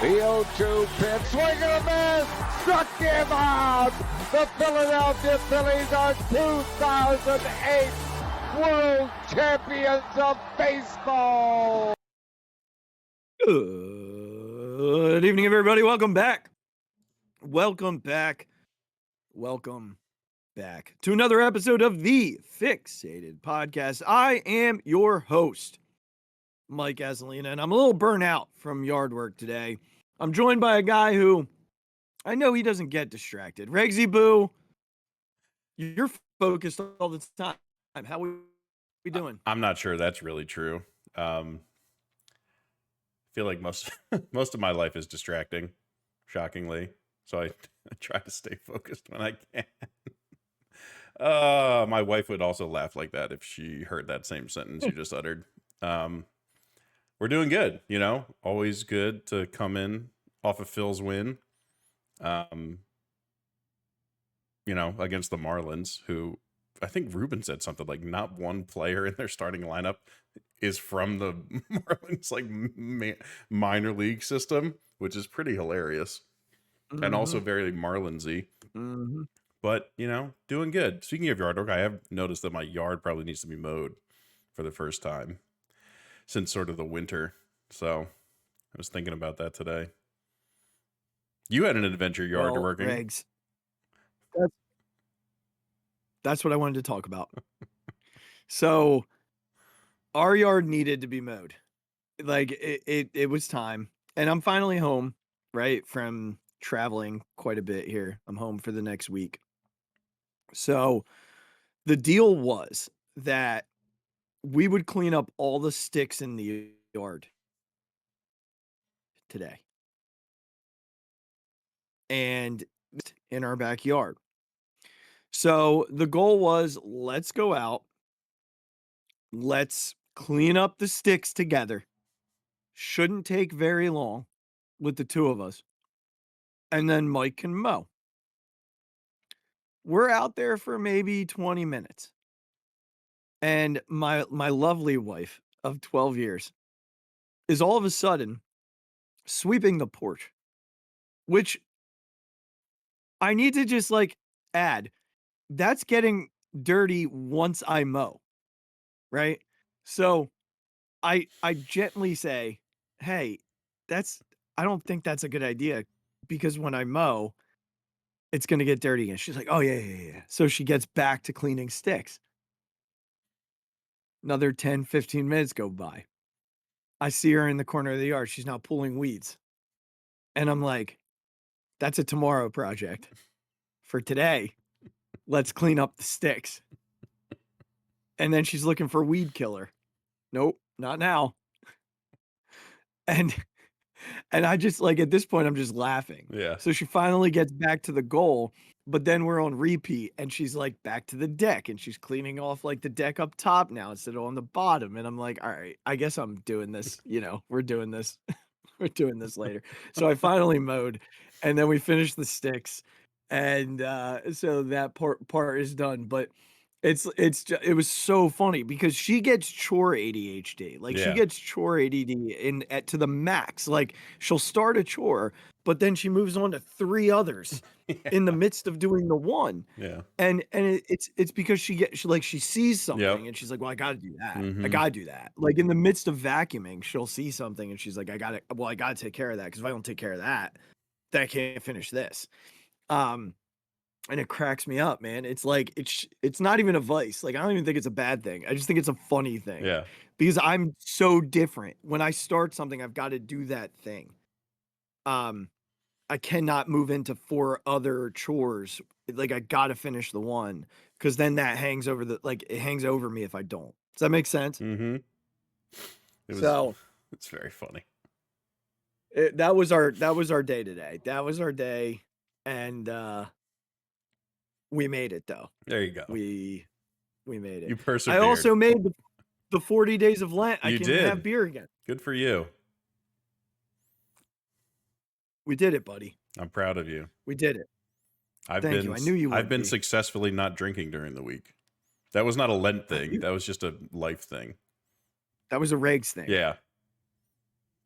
The 0-2 pitch, swing and a miss, struck him out. The Philadelphia Phillies are 2008 World Champions of Baseball. Good evening, everybody. Welcome back. Welcome back to another episode of the Phixated Podcast. I am your host, Mike Azzolina, and I'm a little burnt out from yard work today. I'm joined by a guy who I know he doesn't get distracted. Regzy Boo, you're focused all the time. How we doing? I'm not sure that's really true. I feel like most of my life is distracting, shockingly. So I try to stay focused when I can. My wife would also laugh like that if she heard that same sentence you just uttered. We're doing good, always good to come in off of Phil's win, against the Marlins, who I think Ruben said something like not one player in their starting lineup is from the Marlins minor league system, which is pretty hilarious. Mm-hmm. And also very Marlinsy. Mm-hmm. But, doing good. Speaking of yard work, I have noticed that my yard probably needs to be mowed for the first time since sort of the winter. So I was thinking about that today. You had an adventure yard working. Regz, that's what I wanted to talk about. So our yard needed to be mowed. It was time. And I'm finally home, right, from traveling quite a bit here. I'm home for the next week. So the deal was that we would clean up all the sticks in the yard today and in our backyard. So the goal was, let's go out, let's clean up the sticks together. Shouldn't take very long with the two of us. And then Mike can mow. We're out there for maybe 20 minutes. And my lovely wife of 12 years is all of a sudden sweeping the porch, which I need to just add, that's getting dirty once I mow, right? So I gently say, hey, I don't think that's a good idea because when I mow, it's going to get dirty again. She's like, oh, yeah. So she gets back to cleaning sticks. Another 10, 15 minutes go by. I see her in the corner of the yard. She's now pulling weeds. And I'm like, that's a tomorrow project. For today, let's clean up the sticks. And then she's looking for weed killer. Nope, not now. And I just at this point, I'm just laughing. Yeah. So she finally gets back to the goal, but then we're on repeat and she's back to the deck and she's cleaning off the deck up top now instead of on the bottom. And I'm like, all right, I guess I'm doing this. We're doing this. We're doing this later. So I finally mowed and then we finished the sticks. And so that part is done. But it was so funny because she gets chore ADHD. She gets chore ADD to the max. She'll start a chore, but then she moves on to 3 others in the midst of doing the one. Yeah. And it's because she sees something and she's like, well, I got to do that. Mm-hmm. I got to do that. In the midst of vacuuming, she'll see something and she's like, I got to take care of that. Cause if I don't take care of that, then I can't finish this. And it cracks me up, man. It's it's not even a vice. I don't even think it's a bad thing. I just think it's a funny thing. Yeah. Because I'm so different. When I start something, I've got to do that thing. I cannot move into 4 other chores. I got to finish the one because then that hangs over it hangs over me if I don't. Does that make sense? Mm-hmm. It's very funny. That was our day today. That was our day. And, we made it though. There you go. We made it. You persevered. I also made the 40 days of Lent. I can did. have beer again. Good for you. We did it, buddy. I'm proud of you. We did it. Thank you. I knew you would. I've been successfully not drinking during the week. That was not a Lent thing. That was just a life thing. That was a Regz thing. Yeah.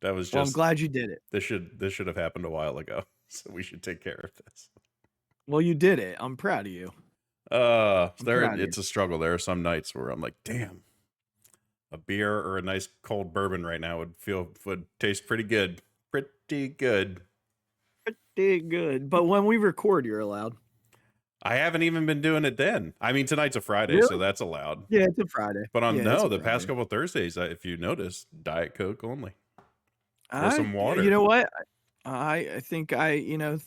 That was Well, I'm just glad you did it. this should have happened a while ago. So we should take care of this. Well, you did it. I'm proud of you. I'm proud of you. It's a struggle. There are some nights where I'm like, damn, a beer or a nice cold bourbon right now would taste pretty good. Pretty good. Pretty good. But when we record, you're allowed. I haven't even been doing it then. I mean, tonight's a Friday, Really? so that's allowed. Yeah, it's a Friday. But Yeah, it's a the past Friday. couple of Thursdays, if you notice, Diet Coke only. Or some water. You know what? I think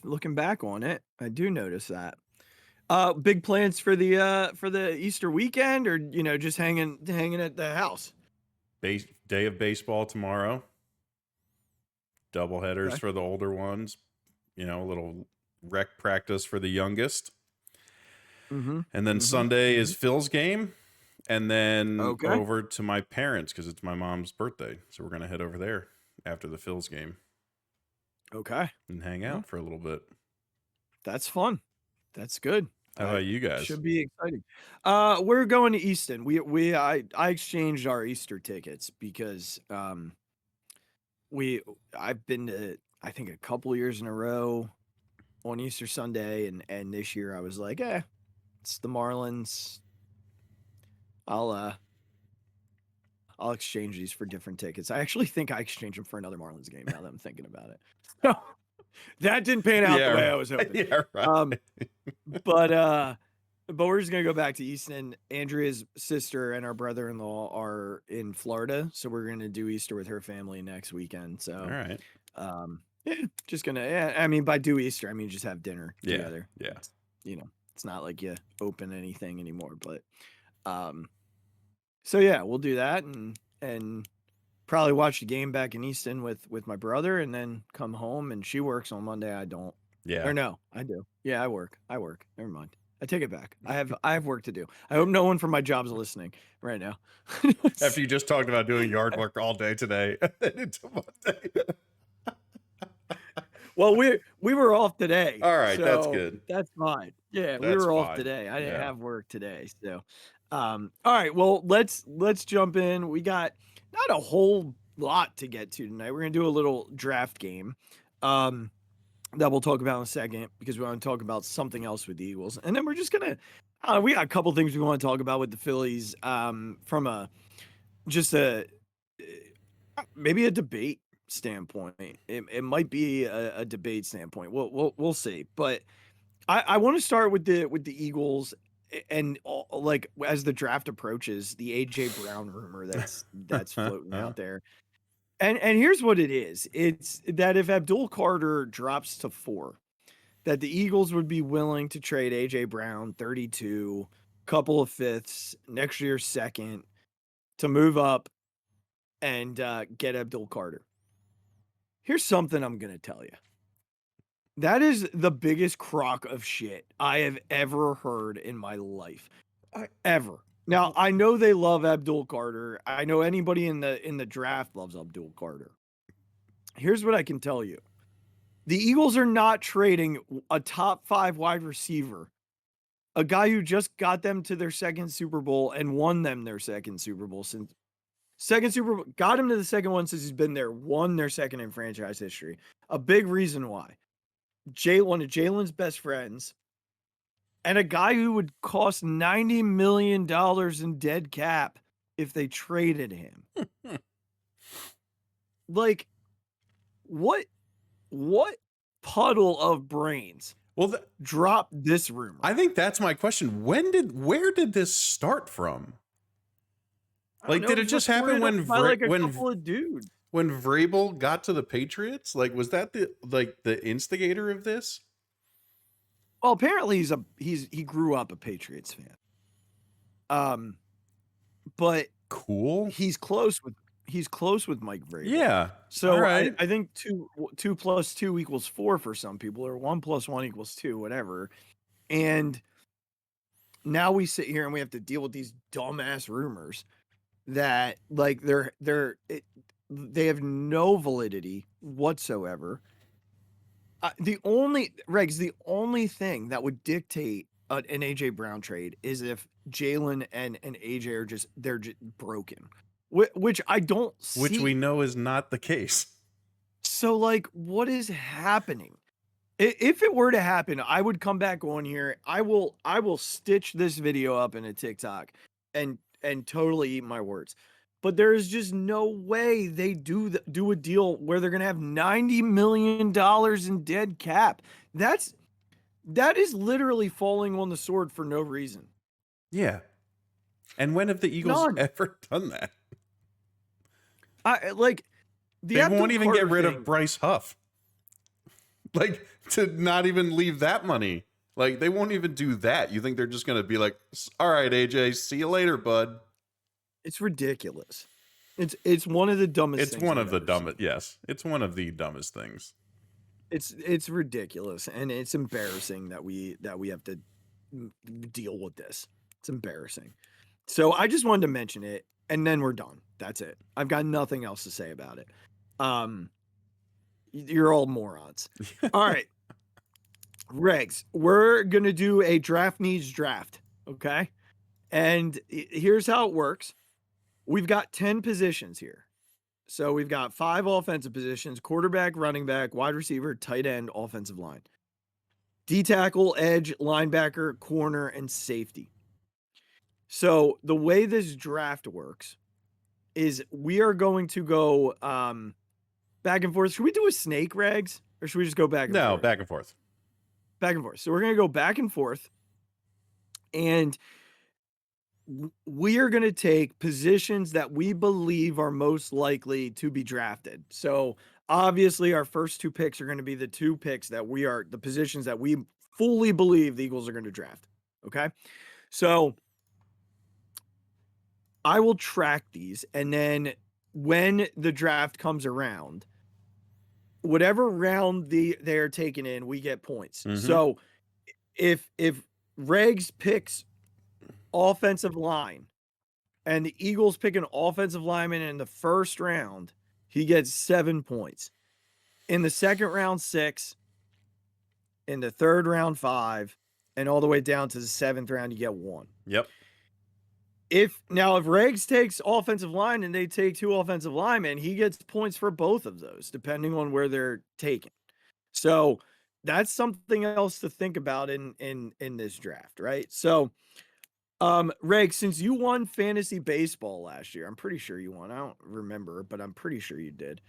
looking back on it, I do notice that. Big plans for the Easter weekend, or just hanging at the house. Day of baseball tomorrow. Double headers Okay. for the older ones. A little rec practice for the youngest. Mm-hmm. And then Sunday is Phil's game. And then over to my parents because it's my mom's birthday. So we're going to head over there after the Phil's game. Okay. And hang out for a little bit. That's fun. That's good. How about you guys? Should be exciting. We're going to Easton. I exchanged our Easter tickets because I've been to, I think, a couple years in a row on Easter Sunday, and this year I was like, it's the Marlins. I'll exchange these for different tickets. I actually think I exchanged them for another Marlins game now that I'm thinking about it. So that didn't pan out the way I was hoping. Yeah, right. But we're just gonna go back to Easton. Andrea's sister and our brother-in-law are in Florida, so we're gonna do Easter with her family next weekend. So all right. Just gonna I mean, by do Easter, I mean just have dinner together. Yeah. It's not like you open anything anymore, but so yeah, we'll do that and probably watch the game back in Easton with my brother, and then come home. And she works on Monday. I don't. Yeah. Or no, I do. Yeah, I work. Never mind. I take it back. I have work to do. I hope no one from my job's listening right now. After you just talked about doing yard work all day today, into Monday. Well, we were off today. All right, so that's good. That's fine. Yeah, we That's were off fine. today. I didn't Yeah. have work today. So all right, well, let's jump in. We got not a whole lot to get to tonight. We're gonna do a little draft game. That we'll talk about in a second because we want to talk about something else with the Eagles. And then we're just gonna we got a couple things we want to talk about with the Phillies from maybe a debate standpoint. It might be a debate standpoint. We'll see. But I want to start with the Eagles and like as the draft approaches, the AJ Brown rumor that's floating out there. And here's what it is. It's that if Abdul Carter drops to 4, that the Eagles would be willing to trade AJ Brown 32, couple of fifths, next year's second, to move up and get Abdul Carter. Here's something I'm going to tell you. That is the biggest crock of shit I have ever heard in my life. Ever. Now, I know they love Abdul Carter. I know anybody in the draft loves Abdul Carter. Here's what I can tell you. The Eagles are not trading a top 5 wide receiver, a guy who just got them to their second Super Bowl and won them their second Super Bowl got him to the second one since he's been there, won their second in franchise history. A big reason why. One of Jalen's best friends, and a guy who would cost $90 million in dead cap if they traded him. Like, what puddle of brains dropped this rumor? I think that's my question. Where did this start from? Like, did it just happen when couple of dudes? When Vrabel got to the Patriots? Like, was that the instigator of this? Well, apparently he grew up a Patriots fan. But cool. He's close with Mike Vrabel. Yeah. So right. I think 2 plus 2 equals 4 for some people, or 1 plus 1 equals 2, whatever. And now we sit here and we have to deal with these dumbass rumors that like they have no validity whatsoever. The only thing that would dictate an AJ Brown trade is if Jalen and AJ are just broken, which I don't see. Which we know is not the case. So like, what is happening? If it were to happen, I would come back on here. I will stitch this video up in a TikTok and totally eat my words. But there is just no way they do a deal where they're gonna have $90 million in dead cap. That is literally falling on the sword for no reason. Yeah. And when have the Eagles None. ever done that? I like the They Abdul won't even get Carter rid thing. of Bryce Huff. Like, to not even leave that money. Like, they won't even do that. You think they're just going to be like, all right, AJ, see you later, bud. It's ridiculous. It's one of the dumbest It's things one I've of the ever dumbest. seen. Yes, it's one of the dumbest things. It's ridiculous, and it's embarrassing that we have to deal with this. It's embarrassing. So I just wanted to mention it, and then we're done. That's it. I've got nothing else to say about it. You're all morons. All right, Regs, we're gonna do a draft needs draft, okay? And here's how it works. We've got 10 positions here. So we've got 5 offensive positions: quarterback, running back, wide receiver, tight end, offensive line, D tackle, edge, linebacker, corner, and safety. So the way this draft works is we are going to go back and forth. Should we do a snake, Regs? Or should we just go back and No, forth? back and forth. Back and forth. So we're going to go back and forth. And we are going to take positions that we believe are most likely to be drafted. So obviously our first 2 picks are going to be the 2 picks that the positions that we fully believe the Eagles are going to draft. Okay. So I will track these, and then when the draft comes around, whatever round they're taken in, we get points. Mhm. So if Regz picks offensive line and the Eagles pick an offensive lineman in the first round, he gets 7 points. In the second round, 6. In the third round, 5. And all the way down to the 7th round, you get 1. Yep. If Regz takes offensive line and they take 2 offensive linemen, he gets points for both of those, depending on where they're taken. So that's something else to think about in this draft, right? So, Regz, since you won fantasy baseball last year, I'm pretty sure you won. I don't remember, but I'm pretty sure you did.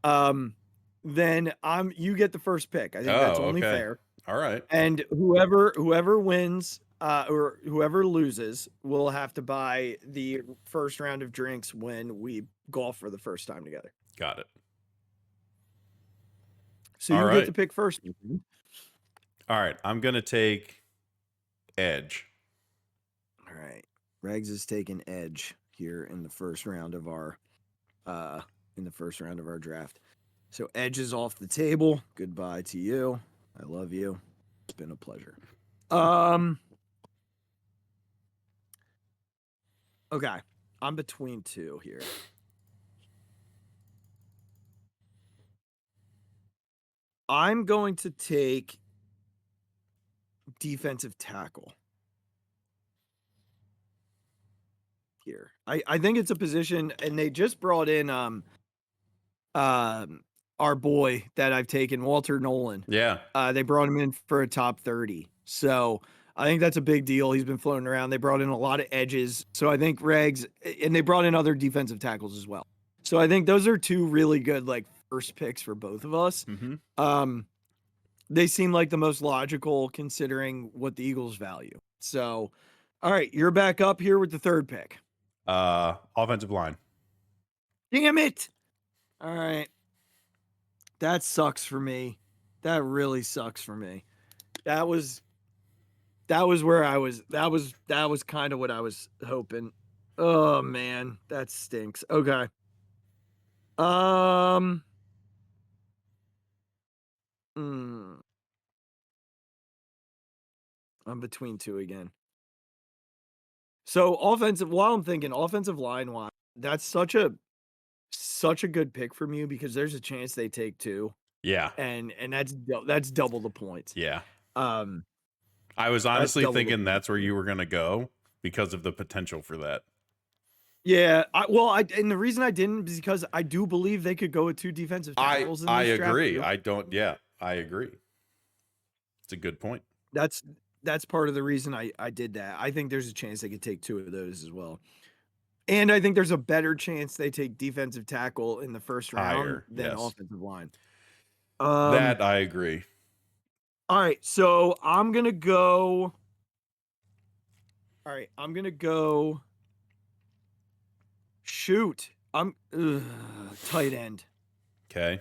Then you get the first pick. I think that's only okay. fair. All right. And whoever wins or whoever loses will have to buy the first round of drinks when we golf for the first time together. Got it. So All you right. get to pick first. All right. I'm going to take edge. All right. Regz is taking edge here in the first round of our draft. So edge is off the table. Goodbye to you. I love you. It's been a pleasure. Okay. I'm between 2 here. I'm going to take defensive tackle here. I think it's a position, and they just brought in our boy that I've taken, Walter Nolan. Yeah. They brought him in for a top 30. So I think that's a big deal. He's been floating around. They brought in a lot of edges. So I think Regz, and they brought in other defensive tackles as well. So I think those are 2 really good like first picks for both of us. Mm-hmm. They seem like the most logical considering what the Eagles value. So, all right, you're back up here with the 3rd pick. Offensive line. Damn it. All right. That sucks for me. That really sucks for me. That was where I was. That was kind of what I was hoping. Oh man, that stinks. Okay. I'm between 2 again. So while I'm thinking offensive line wise, that's such a good pick from you because there's a chance they take 2. Yeah. And that's double the points. Yeah. I was honestly thinking that's where you were going to go because of the potential for that. Yeah, and the reason I didn't is because I do believe they could go with 2 defensive tackles in I this draft. agree. Too. I agree. It's a good point. That's part of the reason I did that. I think there's a chance they could take 2 of those as well. And I think there's a better chance they take defensive tackle in the first round Higher, than yes. offensive line. That I agree. All right, so I'm gonna go. Shoot, tight end. Okay.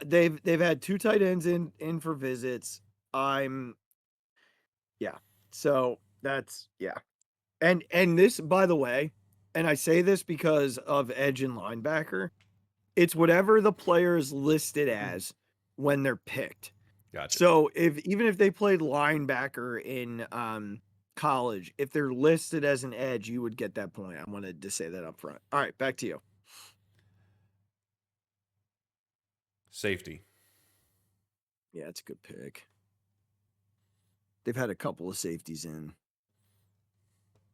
They've had 2 tight ends in for visits. So that's And this, by the way, and I say this because of edge and linebacker, it's whatever the player is listed as when they're picked. Gotcha. So even if they played linebacker in college, if they're listed as an edge, you would get that point. I wanted to say that up front. All right, back to you. Safety. Yeah, it's a good pick. They've had a couple of safeties in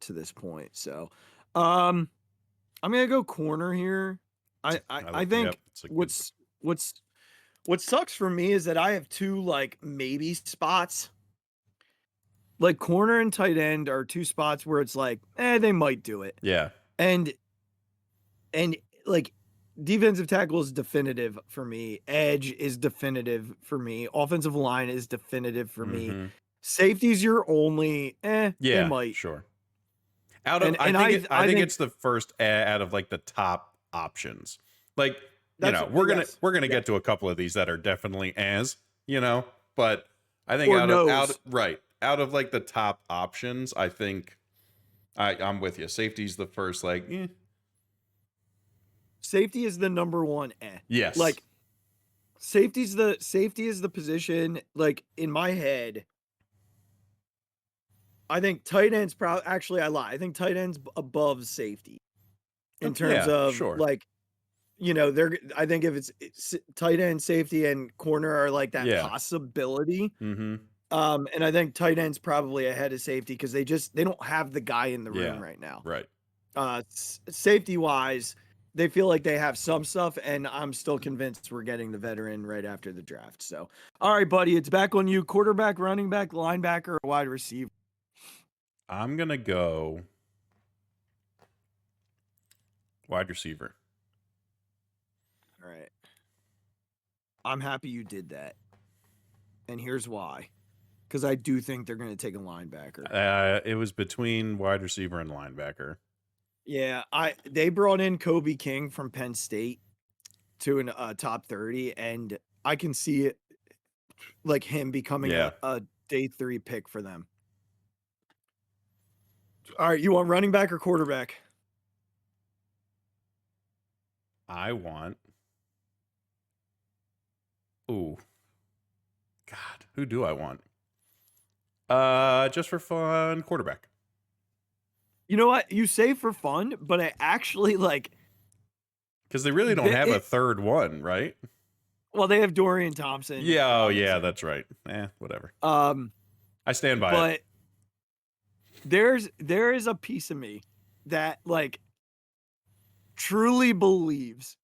to this point. So I'm gonna go corner here. I think what sucks for me is that I have 2 like maybe spots. Like corner and tight end are 2 spots where it's like, they might do it. Yeah. And like defensive tackle is definitive for me. Edge is definitive for me. Offensive line is definitive for me. Safety's your only they might. Sure. I think it's the first out of like the top options. Like, we're gonna get to a couple of these that are definitely but I think out of like the top options, I think I'm with you. Safety's the first, like, Safety is the number one. Yes. Like safety is the position. Like in my head, I think tight end's actually I lie. I think tight end's above safety in terms of like, I think if it's tight end, safety, and corner are like that possibility. Mm-hmm. And I think tight end's probably ahead of safety because they don't have the guy in the room right now. Right. Safety wise, they feel like they have some stuff, and I'm still convinced we're getting the veteran right after the draft. So, all right, buddy, it's back on you. Quarterback, running back, linebacker, or wide receiver. I'm gonna go wide receiver. All right. I'm happy you did that. And here's why. Because I do think they're going to take a linebacker. It was between wide receiver and linebacker. Yeah, they brought in Kobe King from Penn State to a top 30, and I can see it like him becoming a day 3 pick for them. All right, you want running back or quarterback? I want. Ooh. God, who do I want? Just for fun, quarterback. You know what? You say for fun, but I actually like. Because they really don't have a third one, right? Well, they have Dorian Thompson. Yeah, that's right. Whatever. I stand by it. But there is a piece of me that like truly believes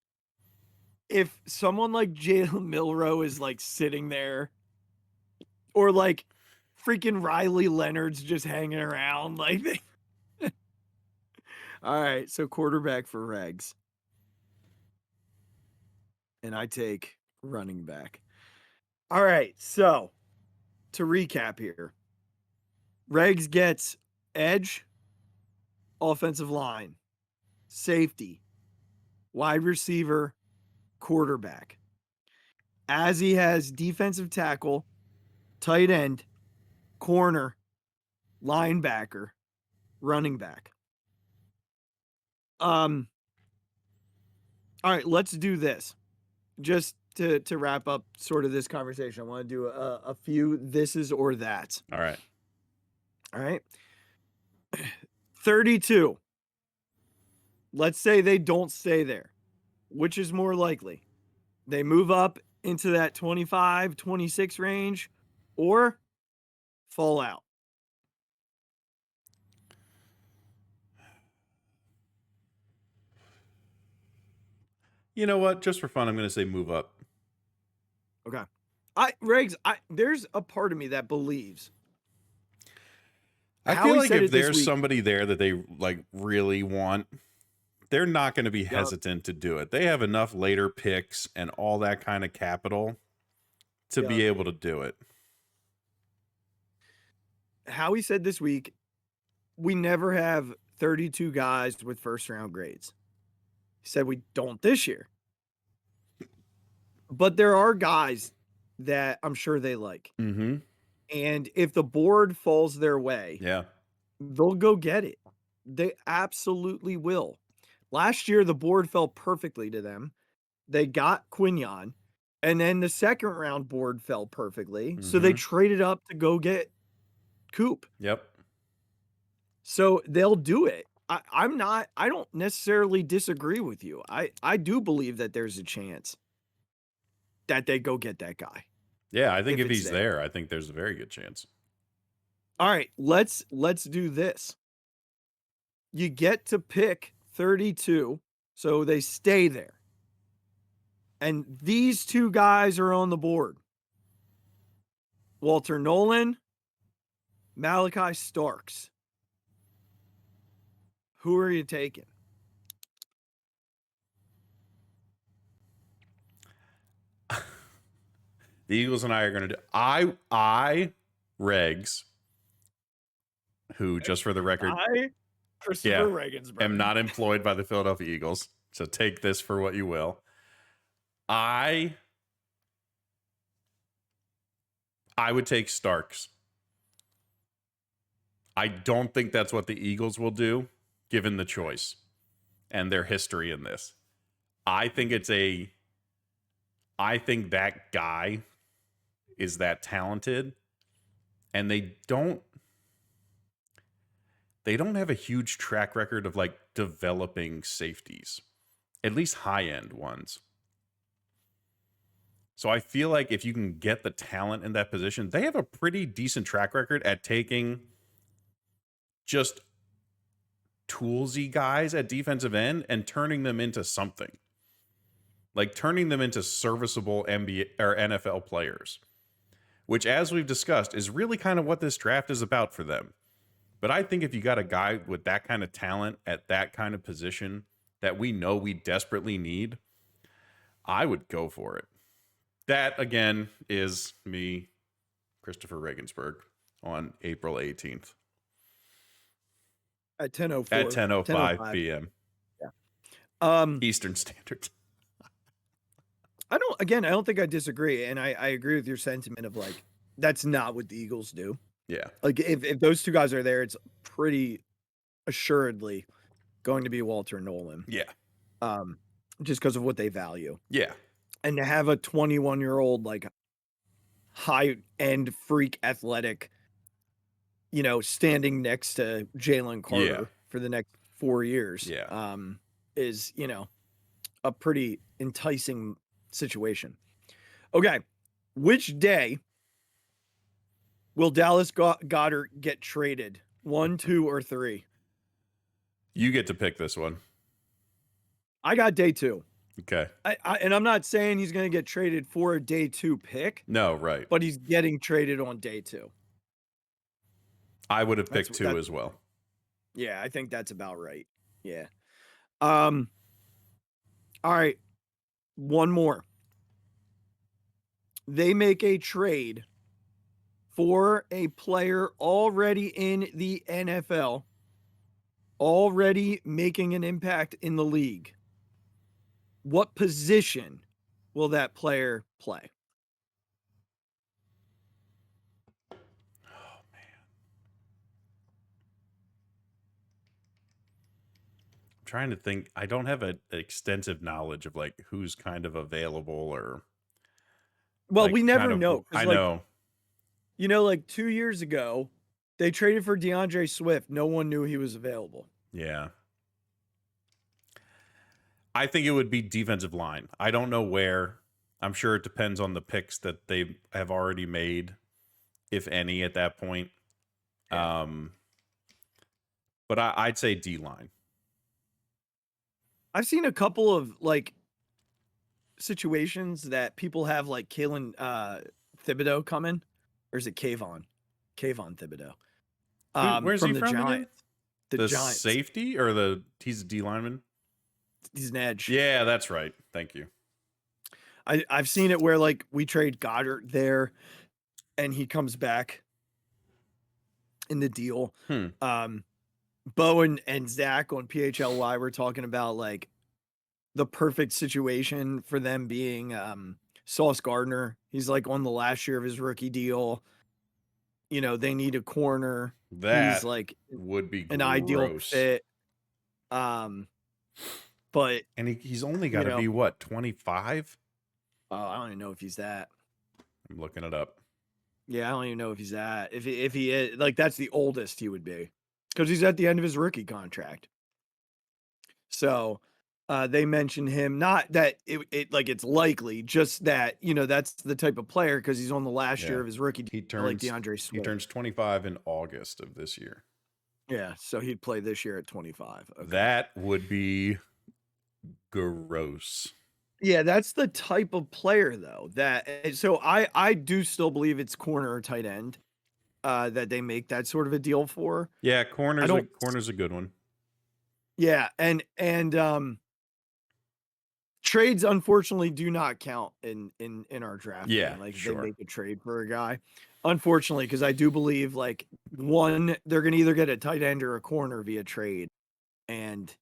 if someone like Jalen Milroe is like sitting there, or like freaking Riley Leonard's just hanging around, like all right, so quarterback for Regz. And I take running back. All right, so to recap here, Regz gets edge, offensive line, safety, wide receiver, quarterback. Azzy has defensive tackle, tight end, corner, linebacker, running back. All right, let's do this. Just to wrap up sort of this conversation, I want to do a few thises or that's. All right. 32. Let's say they don't stay there. Which is more likely? They move up into that 25, 26 range or fall out? You know what? Just for fun, I'm going to say move up. Okay. Regz, there's a part of me that believes. I feel like if there's somebody there that they like really want, they're not going to be hesitant to do it. They have enough later picks and all that kind of capital to be able to do it. Howie said this week, we never have 32 guys with first round grades. He said we don't this year. But there are guys that I'm sure they like. Mm-hmm. And if the board falls their way, they'll go get it. They absolutely will. Last year, the board fell perfectly to them. They got Quignon, and then the second round board fell perfectly. Mm-hmm. So they traded up to go get Coop. Yep. So they'll do it. I don't necessarily disagree with you. I do believe that there's a chance that they go get that guy. Yeah, I think if he's there, I think there's a very good chance. All right, let's do this. You get to pick 32, so they stay there. And these two guys are on the board. Walter Nolan, Malachi Starks. Who are you taking? The Eagles and I are going to do. I, Regz, who, just for the record, Christopher Regensburg, am not employed by the Philadelphia Eagles, so take this for what you will. I would take Starks. I don't think that's what the Eagles will do, given the choice and their history in this. I think that guy is that talented, and they don't have a huge track record of like developing safeties, at least high-end ones. So I feel like if you can get the talent in that position, they have a pretty decent track record at taking just toolsy guys at defensive end and turning them into something. Like turning them into serviceable NBA or NFL players, which, as we've discussed, is really kind of what this draft is about for them. But I think if you got a guy with that kind of talent at that kind of position that we know we desperately need, I would go for it. That, again, is me, Christopher Regensburg, on April 18th. At 10:04. At 10:05 p.m. Yeah. Eastern Standard. I don't think I disagree. And I agree with your sentiment of like, that's not what the Eagles do. Yeah. Like if those two guys are there, it's pretty assuredly going to be Walter Nolan. Yeah. Just because of what they value. Yeah. And to have a 21-year-old, like high-end freak athletic, standing next to Jalen Carter for the next 4 years, is, a pretty enticing situation. Okay. Which day will Dallas Goedert get traded? 1, 2, or 3? You get to pick this one. I got day 2. Okay. And I'm not saying he's going to get traded for a day 2 pick. No, right. But he's getting traded on day 2. I would have picked 2 as well. Yeah, I think that's about right. Yeah. All right. One more. They make a trade for a player already in the NFL, already making an impact in the league. What position will that player play? Oh, man. I'm trying to think. I don't have an extensive knowledge of like who's kind of available or. Well, we never know. I know. Like 2 years ago, they traded for DeAndre Swift. No one knew he was available. Yeah. I think it would be defensive line. I don't know where. I'm sure it depends on the picks that they have already made, if any, at that point. Yeah. But I'd say D-line. I've seen a couple of like situations that people have like Kalen Thibodeau coming, or is it Kayvon? Kayvon Thibodeau. Where's From he the from again? Giants. The Giants. Safety or he's a D lineman? He's an edge. Yeah, that's right. Thank you. I've seen it where like we trade Goddard there and he comes back in the deal. Bo and Zach on PHLY were talking about like the perfect situation for them being Sauce Gardner. He's like on the last year of his rookie deal. You know, they need a corner. He's like would be an ideal fit. But he's only got to be what, 25? I don't even know if he's that. I'm looking it up. Yeah, I don't even know if he's that. If he is, like, that's the oldest he would be, because he's at the end of his rookie contract. So they mentioned him, not that it like it's likely, just that, you know, that's the type of player, because he's on the last year of his rookie deal. Like DeAndre Swift. He turns 25 in August of this year. Yeah, so he'd play this year at 25. Okay. That would be gross. Yeah, that's the type of player though so I do still believe it's corner or tight end that they make that sort of a deal for. Yeah, corner's a good one. Yeah, and trades unfortunately do not count in our draft. Yeah, like sure. They make a trade for a guy, unfortunately, because I do believe like one, they're gonna either get a tight end or a corner via trade, and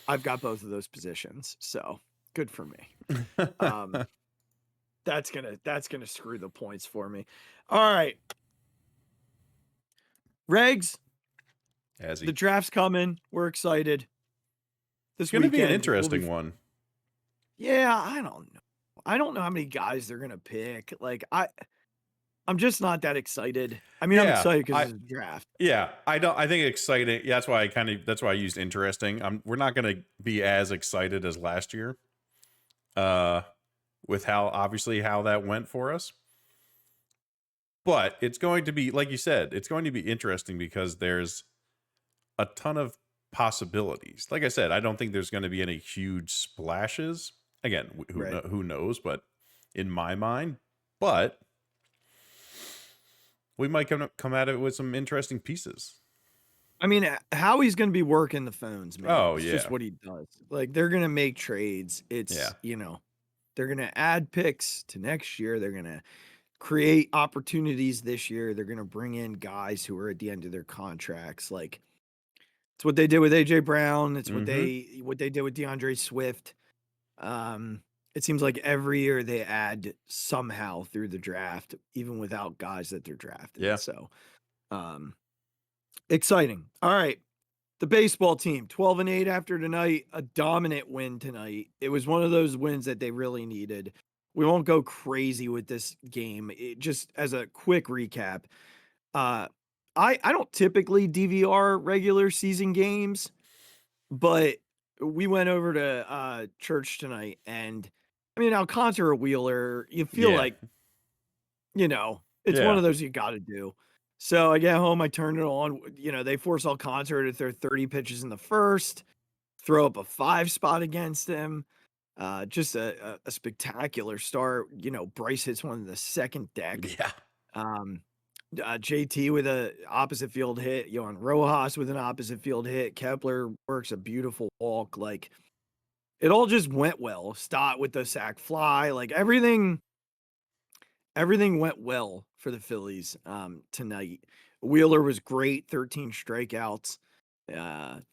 I've got both of those positions, so good for me. That's gonna screw the points for me. All right, Regz, the draft's coming. We're excited. It's going to be an interesting one. Yeah, I don't know. I don't know how many guys they're gonna pick. Like I'm just not that excited. I mean, I'm excited because it's a draft. Yeah, I think exciting. Yeah, that's why I used interesting. We're not going to be as excited as last year. With how that went for us. But it's going to be, like you said, it's going to be interesting because there's a ton of possibilities. Like I said, I don't think there's going to be any huge splashes. Again, who knows? But in my mind, we might come at it with some interesting pieces. I mean, how he's going to be working the phones, man. Oh, it's yeah. just what he does. Like, they're going to make trades. It's, you know, they're going to add picks to next year. They're going to create opportunities this year. They're going to bring in guys who are at the end of their contracts. Like, it's what they did with AJ Brown. It's what they did with DeAndre Swift. It seems like every year they add somehow through the draft, even without guys that they're drafted. Yeah. So, exciting. All right. The baseball team, 12-8 after tonight, a dominant win tonight. It was one of those wins that they really needed. We won't go crazy with this game. Just as a quick recap, I don't typically DVR regular season games, but we went over to church tonight, and I mean, Alcantara, Wheeler, you feel like, you know, it's one of those you got to do. So I get home, I turn it on. You know, they force Alcantara to throw 30 pitches in the first, throw up a 5 spot against him. Just a spectacular start. You know, Bryce hits one in the second deck. Yeah. JT with a opposite field hit. Yohan Rojas with an opposite field hit. Kepler works a beautiful walk. Like, it all just went well. Stott with the sac fly. Like, everything went well for the Phillies tonight. Wheeler was great, 13 strikeouts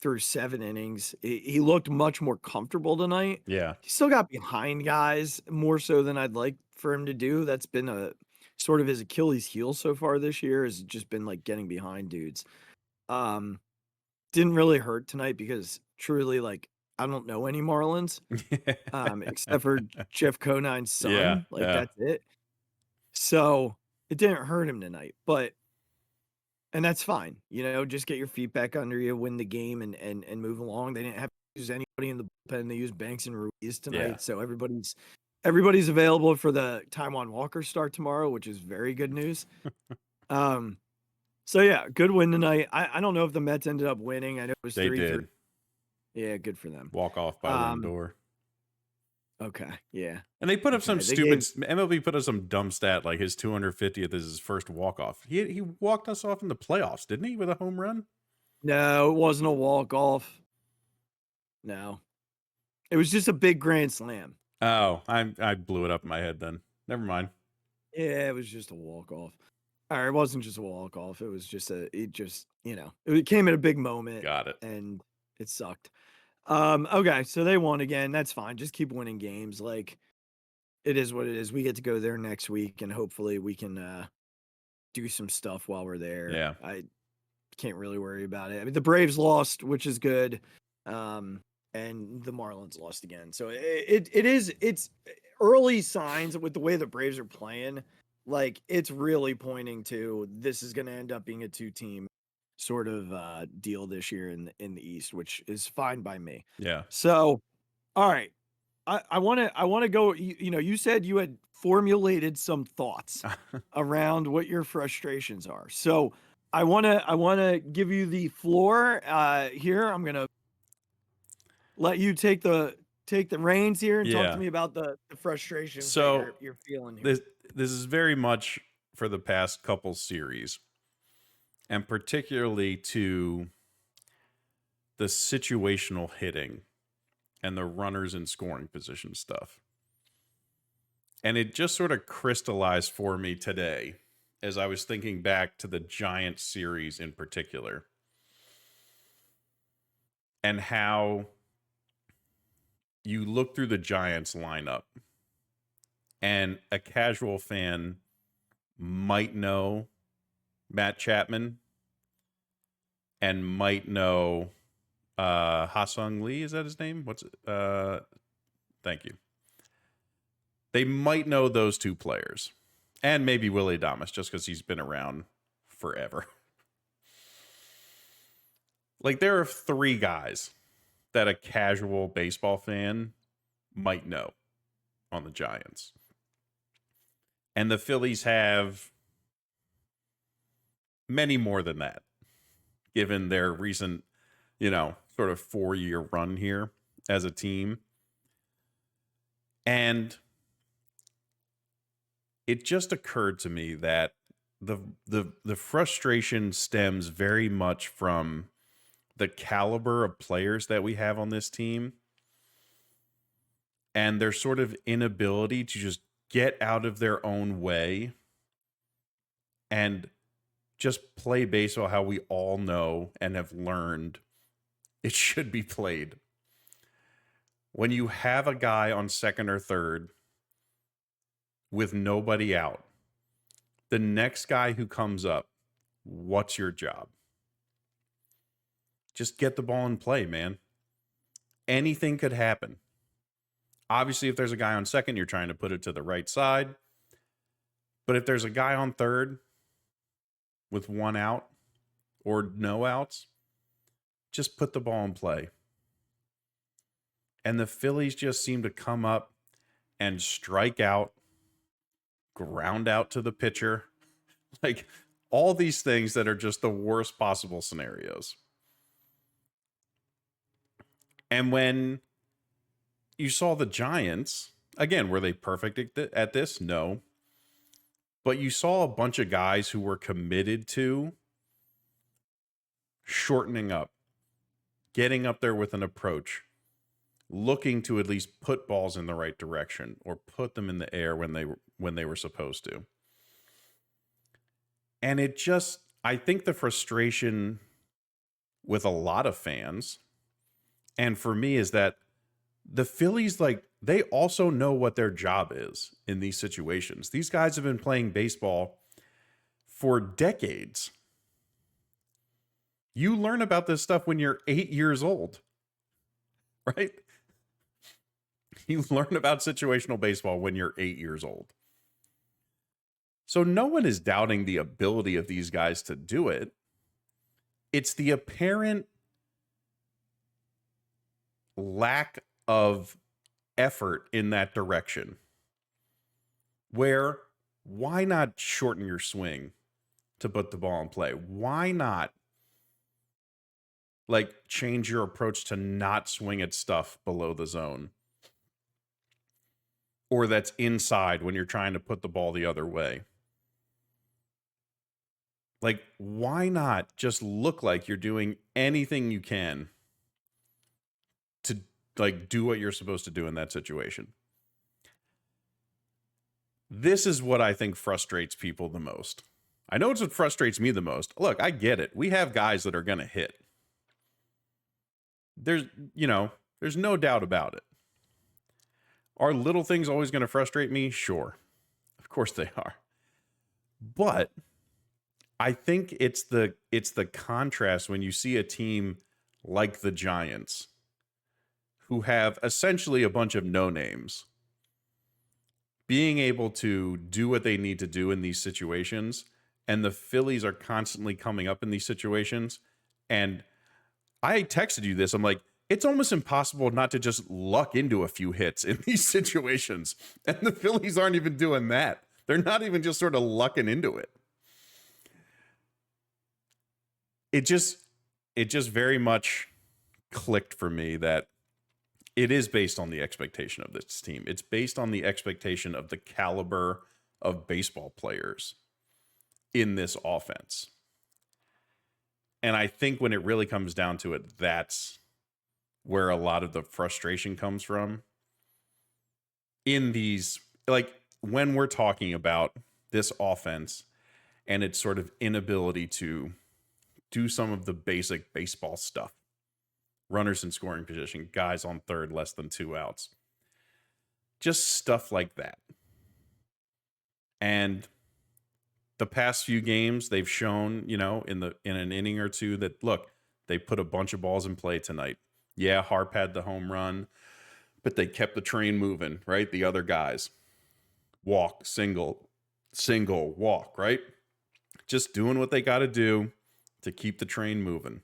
through 7 innings. He looked much more comfortable tonight. Yeah. He still got behind guys more so than I'd like for him to do. That's been a sort of his Achilles heel so far this year, has just been like getting behind dudes. Didn't really hurt tonight because truly, like, I don't know any Marlins except for Jeff Conine's son. That's it. So it didn't hurt him tonight, and that's fine. You know, just get your feet back under you, win the game, and move along. They didn't have to use anybody in the bullpen. They used Banks and Ruiz tonight, so everybody's available for the Taijuan Walker start tomorrow, which is very good news. So yeah, good win tonight. I don't know if the Mets ended up winning. I know it was 3-3. Yeah, good for them. Walk off by one door. Okay. Yeah. And they put up some Okay. They stupid gave. MLB put up some dumb stat like his 250th is his first walk off. He walked us off in the playoffs, didn't he, with a home run? No, it wasn't a walk off. No, it was just a big grand slam. Oh, I blew it up in my head then. Never mind. Yeah, it was just a walk off. Or it wasn't just a walk off. It was just it came at a big moment Got it. and it sucked. Okay, so they won again. That's fine. Just keep winning games. Like it is what it is. We get to go there next week and hopefully we can do some stuff while we're there. Yeah. I can't really worry about it. I mean, the Braves lost, which is good. And the Marlins lost again. So it's early signs with the way the Braves are playing. Like it's really pointing to this is going to end up being a 2-team sort of deal this year in the East, which is fine by me. Yeah. So, all right, I want to go. You said you had formulated some thoughts around what your frustrations are. So I want to give you the floor here. I'm gonna let you take the reins here and talk Yeah. to me about the frustrations So that you're feeling here. this is very much for the past couple series, and particularly to the situational hitting and the runners in scoring position stuff. And it just sort of crystallized for me today as I was thinking back to the Giants series in particular, and how you look through the Giants lineup and a casual fan might know Matt Chapman and might know Ha-Sung Lee. Is that his name? What's it? Thank you. They might know those two players and maybe Willie Adames just because he's been around forever. Like there are 3 guys that a casual baseball fan might know on the Giants. And the Phillies have many more than that, given their recent, sort of 4-year run here as a team. And it just occurred to me that the frustration stems very much from the caliber of players that we have on this team and their sort of inability to just get out of their own way and just play baseball how we all know and have learned it should be played. When you have a guy on second or third with nobody out, the next guy who comes up, what's your job? Just get the ball in play, man. Anything could happen. Obviously, if there's a guy on second, you're trying to put it to the right side. But if there's a guy on third with 1 out or no outs, just put the ball in play. And the Phillies just seem to come up and strike out, ground out to the pitcher. Like all these things that are just the worst possible scenarios. And when you saw the Giants, again, were they perfect at this? No. But you saw a bunch of guys who were committed to shortening up, getting up there with an approach, looking to at least put balls in the right direction or put them in the air when they were supposed to. And it just, I think the frustration with a lot of fans, and for me, is that the Phillies, they also know what their job is in these situations. These guys have been playing baseball for decades. You learn about this stuff when you're 8 years old, right? You learn about situational baseball when you're 8 years old. So no one is doubting the ability of these guys to do it. It's the apparent lack of effort in that direction. Where, why not shorten your swing to put the ball in play? Why not change your approach to not swing at stuff below the zone? or that's inside when you're trying to put the ball the other way. Like, why not just look like you're doing anything you can to like do what you're supposed to do in that situation? This is what I think frustrates people the most. I know it's what frustrates me the most. Look, I get it. We have guys that are going to hit. There's no doubt about it. Are little things always going to frustrate me? Sure. Of course they are. But I think it's the contrast when you see a team like the Giants, who have essentially a bunch of no-names, being able to do what they need to do in these situations, and the Phillies are constantly coming up in these situations. And I texted you this. I'm like, it's almost impossible not to just luck into a few hits in these situations. And the Phillies aren't even doing that. They're not even just sort of lucking into it. It just very much clicked for me that it is based on the expectation of this team. It's based on the expectation of the caliber of baseball players in this offense. And I think when it really comes down to it, that's where a lot of the frustration comes from. In these, like, when we're talking about this offense and its sort of inability to do some of the basic baseball stuff. Runners in scoring position, guys on third, less than 2 outs. Just stuff like that. And the past few games, they've shown, in an inning or two that, look, they put a bunch of balls in play tonight. Yeah, Harp had the home run, but they kept the train moving, right? The other guys. Walk, single, walk, right? Just doing what they got to do to keep the train moving.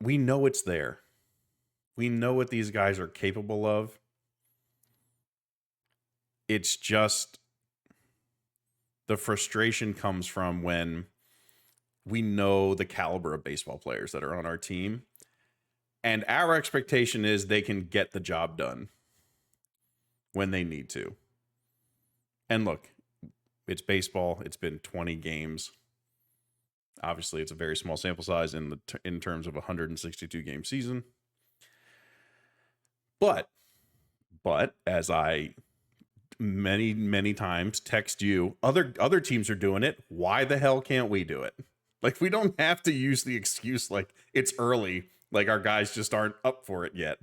We know it's there. We know what these guys are capable of. It's just the frustration comes from when we know the caliber of baseball players that are on our team. And our expectation is they can get the job done when they need to. And look, it's baseball. It's been 20 games. Obviously, it's a very small sample size in terms of a 162 game season. But as I many times text you, other teams are doing it. Why the hell can't we do it? Like, we don't have to use the excuse like it's early, like our guys just aren't up for it yet.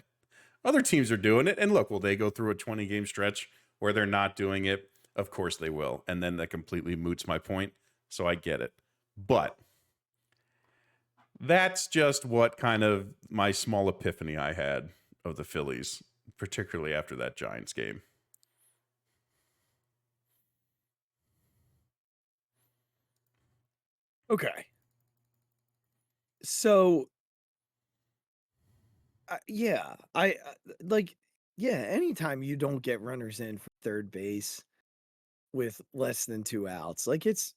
Other teams are doing it, and look, will they go through a 20 game stretch where they're not doing it? Of course they will. And then that completely moots my point. So I get it. But that's just what kind of my small epiphany I had of the Phillies, particularly after that Giants game. Okay. So, anytime you don't get runners in for third base with less than 2 outs, like it's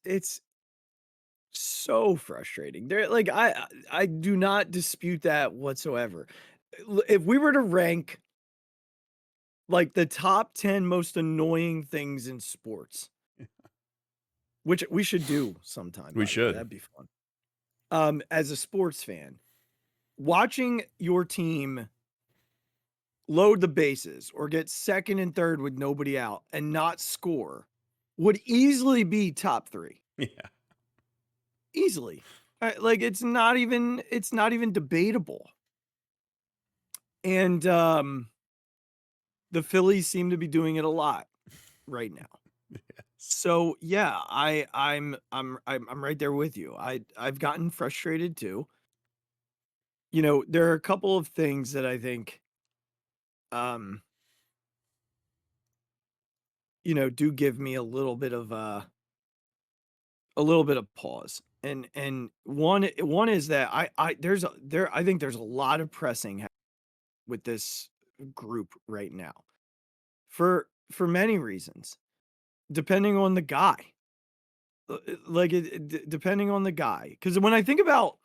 so frustrating. There, like I do not dispute that whatsoever. If we were to rank like the top 10 most annoying things in sports, which we should do sometime. We should. That'd be fun. As a sports fan, watching your team load the bases or get second and third with nobody out and not score would easily be top 3. Yeah. Easily. Like it's not even debatable. And the Phillies seem to be doing it a lot right now. Yes. So yeah, I'm right there with you. I've gotten frustrated too. There are a couple of things that I think do give me a little bit of pause. And one is that I think there's a lot of pressing with this group right now for many reasons, depending on the guy. Depending on the guy, because when I think about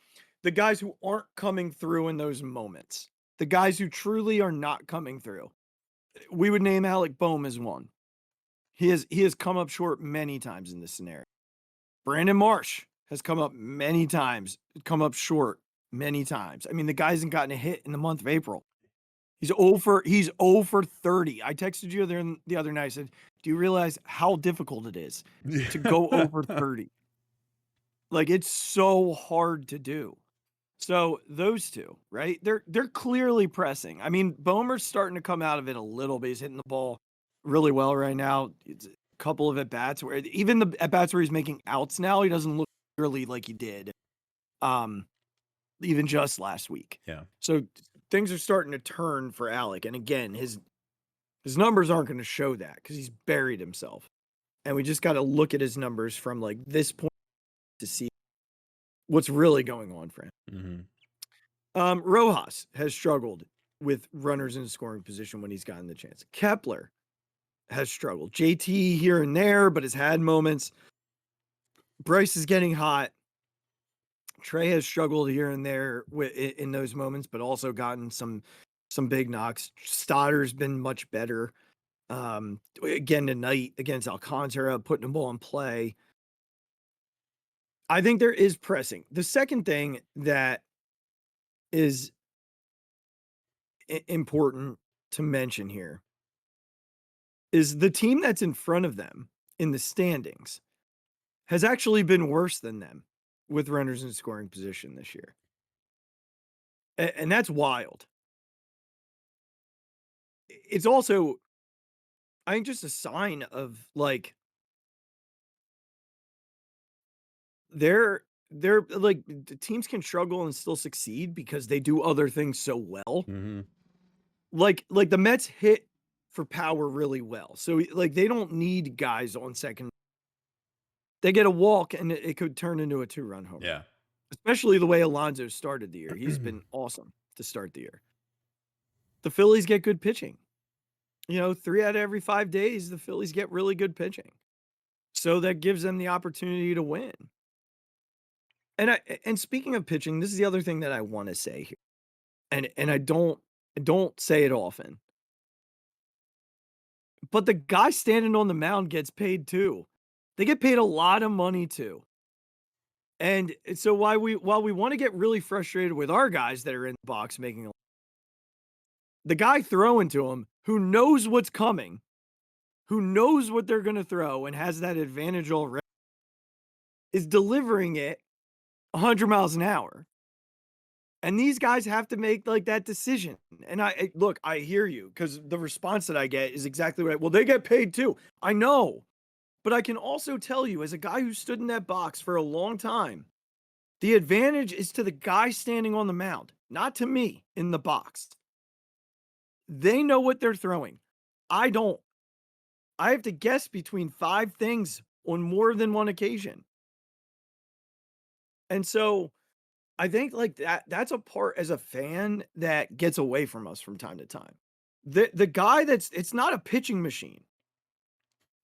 the guys who aren't coming through in those moments, the guys who truly are not coming through. We would name Alec Boehm as one. He has come up short many times in this scenario. Brandon Marsh has come up many times, come up short many times. I mean, the guy hasn't gotten a hit in the month of April. He's 0 for 30. I texted you the other night. I said, do you realize how difficult it is to go over 30? Like, it's so hard to do. So those two, right? They're clearly pressing. I mean, Boehmer's starting to come out of it a little bit. He's hitting the ball really well right now. It's a couple of at-bats where even the at-bats where he's making outs now, he doesn't look really like he did even just last week. Yeah. So things are starting to turn for Alec. And again, his numbers aren't going to show that because he's buried himself. And we just got to look at his numbers from like this point to see what's really going on for him. Mm-hmm. Rojas has struggled with runners in scoring position when he's gotten the chance. Kepler has struggled. JT here and there, but has had moments. Bryce is getting hot. Trey has struggled here and there in those moments, but also gotten some big knocks. Stotter's been much better. Again tonight against Alcantara, putting the ball in play. I think there is pressing. The second thing that is important to mention here is the team that's in front of them in the standings has actually been worse than them with runners in scoring position this year. And that's wild. It's also, I think, just a sign of like they're like the teams can struggle and still succeed because they do other things so well. Mm-hmm. Like the Mets hit for power really well. So like they don't need guys on second. They get a walk and it could turn into a 2-run home run. Yeah. Especially the way Alonso started the year. He's been awesome to start the year. The Phillies get good pitching. 3 out of every 5 days, the Phillies get really good pitching. So that gives them the opportunity to win. And speaking of pitching, this is the other thing that I want to say here. And I don't say it often. But the guy standing on the mound gets paid too. They get paid a lot of money too. And so while we want to get really frustrated with our guys that are in the box making the guy throwing to him who knows what's coming, who knows what they're going to throw and has that advantage already, is delivering it 100 miles an hour. And these guys have to make like that decision. And I hear you because the response that I get is exactly right. Well, they get paid too. I know. But I can also tell you, as a guy who stood in that box for a long time, the advantage is to the guy standing on the mound, not to me in the box. They know what they're throwing. I don't. I have to guess between 5 things on more than one occasion. And so I think like that's a part as a fan that gets away from us from time to time. The guy it's not a pitching machine.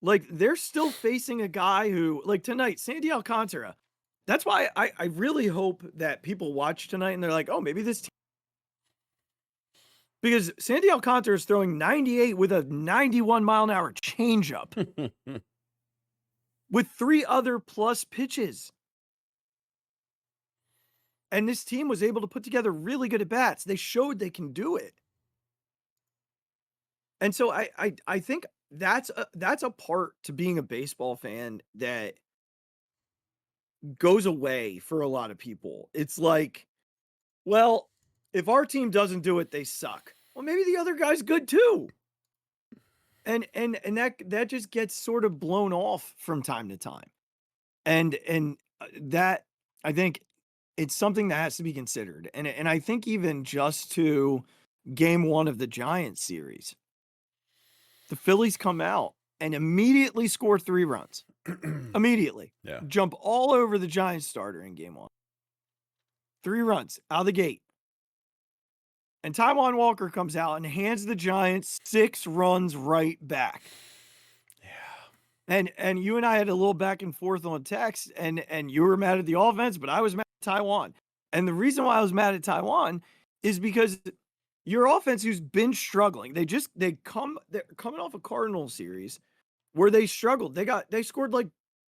Like they're still facing a guy who, like tonight, Sandy Alcantara. That's why I really hope that people watch tonight and they're like, oh, maybe this team. Because Sandy Alcantara is throwing 98 with a 91 mile an hour changeup with 3 other plus pitches. And this team was able to put together really good at-bats. They showed they can do it. And so I think that's a part to being a baseball fan that goes away for a lot of people. It's like, well, if our team doesn't do it, they suck. Well, maybe the other guy's good too. And that just gets sort of blown off from time to time. And that, I think it's something that has to be considered. And I think even just to game 1 of the Giants series, the Phillies come out and immediately score 3 runs. Immediately. Yeah. Jump all over the Giants starter in game 1. 3 runs out of the gate. And Taijuan Walker comes out and hands the Giants 6 runs right back. Yeah. And you and I had a little back and forth on text, and you were mad at the offense, but I was mad at Taijuan. And the reason why I was mad at Taijuan is because your offense who's been struggling. They're coming off a Cardinal series where they struggled. They scored like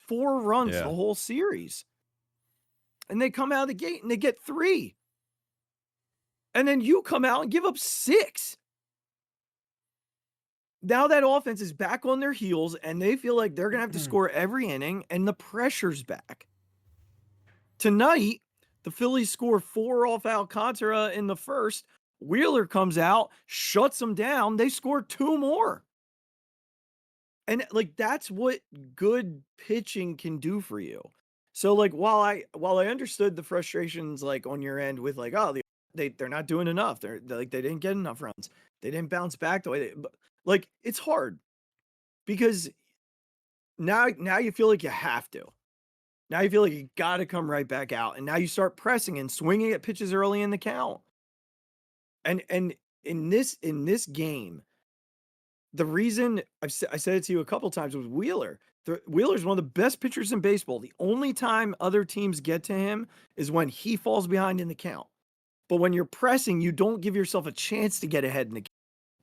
4 runs the whole series. And they come out of the gate and they get 3. And then you come out and give up 6. Now that offense is back on their heels and they feel like they're going to have to score every inning and the pressure's back. Tonight, the Phillies score 4 off Alcantara in the first. Wheeler comes out, shuts them down. They score 2 more. And like that's what good pitching can do for you. So like while I understood the frustrations like on your end with like, oh, they're not doing enough. They're like they didn't get enough runs. They didn't bounce back the way but like it's hard because now you feel like you have to. Now you feel like you got to come right back out, and now you start pressing and swinging at pitches early in the count. And in this game, the reason I said it to you a couple times was Wheeler. Wheeler's one of the best pitchers in baseball. The only time other teams get to him is when he falls behind in the count. But when you're pressing, you don't give yourself a chance to get ahead in the count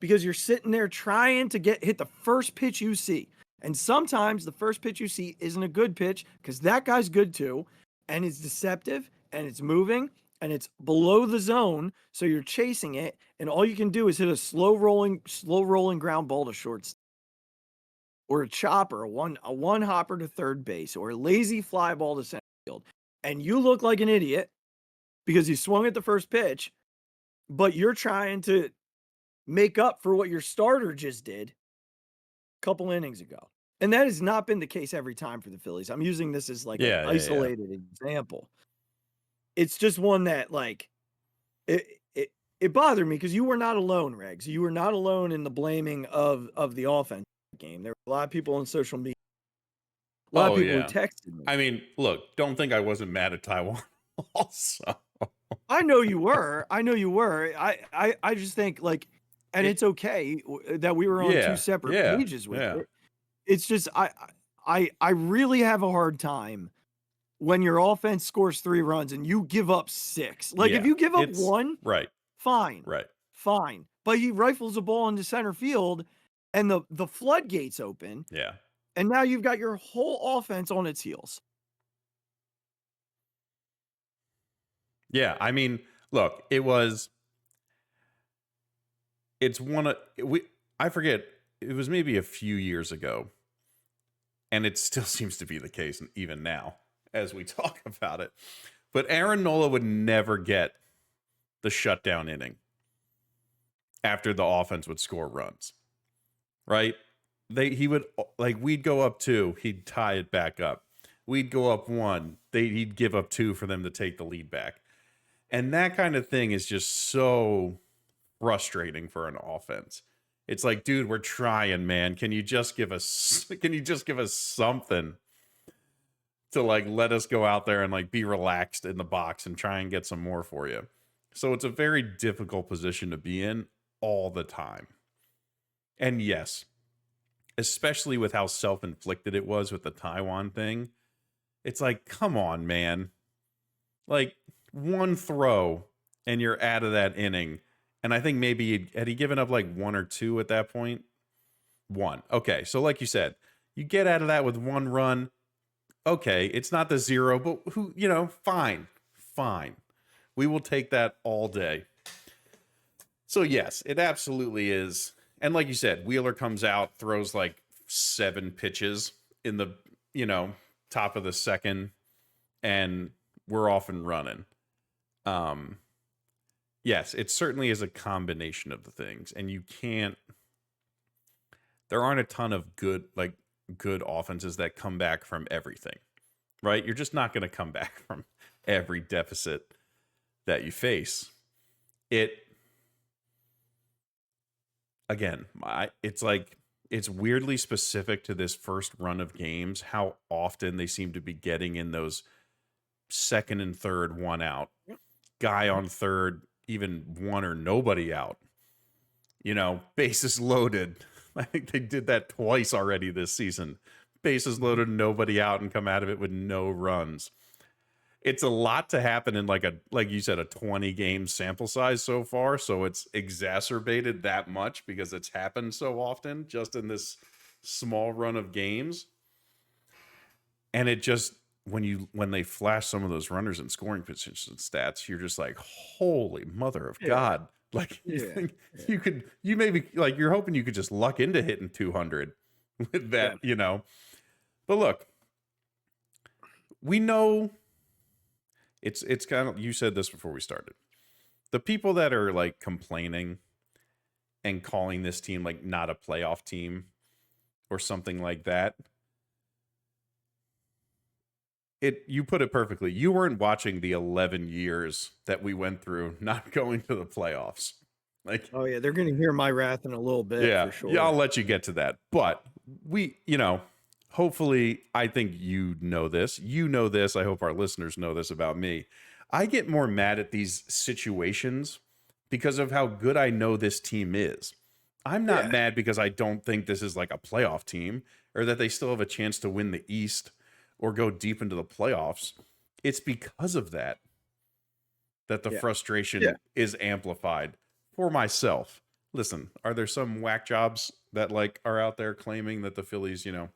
because you're sitting there trying to hit the first pitch you see. And sometimes the first pitch you see isn't a good pitch because that guy's good too, and it's deceptive and it's moving and it's below the zone, so you're chasing it, and all you can do is hit a slow rolling ground ball to short, or a chopper, a one hopper to third base, or a lazy fly ball to center field, and you look like an idiot because you swung at the first pitch, but you're trying to make up for what your starter just did a couple innings ago. And that has not been the case every time for the Phillies. I'm using this as like an isolated example. It's just one that like it bothered me because you were not alone, Regz. You were not alone in the blaming of the offense game. There were a lot of people on social media. A lot of people who texted me. I mean, look, don't think I wasn't mad at Taiwan also. I know you were. I just think like, and it's okay that we were on 2 separate pages with it. It's just I really have a hard time when your offense scores 3 runs and you give up 6. Like if you give up 1, fine. Fine. But he rifles a ball into center field and the floodgates open. Yeah. And now you've got your whole offense on its heels. Yeah, I mean, look, I forget, it was maybe a few years ago, and it still seems to be the case even now as we talk about it. But Aaron Nola would never get the shutdown inning after the offense would score runs, right? He would, like, we'd go up 2, he'd tie it back up. We'd go up 1, he'd give up 2 for them to take the lead back. And that kind of thing is just so frustrating for an offense. It's like, dude, we're trying, man. Can you just give us something to like let us go out there and like be relaxed in the box and try and get some more for you? So it's a very difficult position to be in all the time. And yes, especially with how self-inflicted it was with the Taiwan thing, it's like, come on, man. Like, 1 throw and you're out of that inning. And I think maybe had he given up like 1 or 2 at that point? 1. Okay. So like you said, you get out of that with 1 run. Okay. It's not the 0, but fine. We will take that all day. So yes, it absolutely is. And like you said, Wheeler comes out, throws like 7 pitches in the, top of the second, and we're off and running. Yes, it certainly is a combination of the things, and there aren't a ton of good offenses that come back from everything, right? You're just not going to come back from every deficit that you face. It's weirdly specific to this first run of games, how often they seem to be getting in those second and third 1 out, guy on third, even 1 or nobody out, bases loaded. I think they did that twice already this season. Bases loaded, nobody out, and come out of it with no runs. it's a lot to happen in like you said, a 20 game sample size so far. So it's exacerbated that much because it's happened so often just in this small run of games. And it just, when they flash some of those runners and scoring position stats, you're just like, holy mother of God. Like you think you maybe like, you're hoping you could just luck into hitting 200 with that, you know. But look, we know it's kind of, you said this before we started. The people that are like complaining and calling this team like not a playoff team or something like that, you put it perfectly. You weren't watching the 11 years that we went through not going to the playoffs. Like, oh yeah, they're gonna hear my wrath in a little bit for sure. Yeah, I'll let you get to that. But we, you know, hopefully, I think you know this. You know this. I hope our listeners know this about me. I get more mad at these situations because of how good I know this team is. I'm not mad because I don't think this is like a playoff team or that they still have a chance to win the East or go deep into the playoffs. It's because of that the frustration is amplified for myself. Listen, are there some whack jobs that like are out there claiming that the Phillies, you know,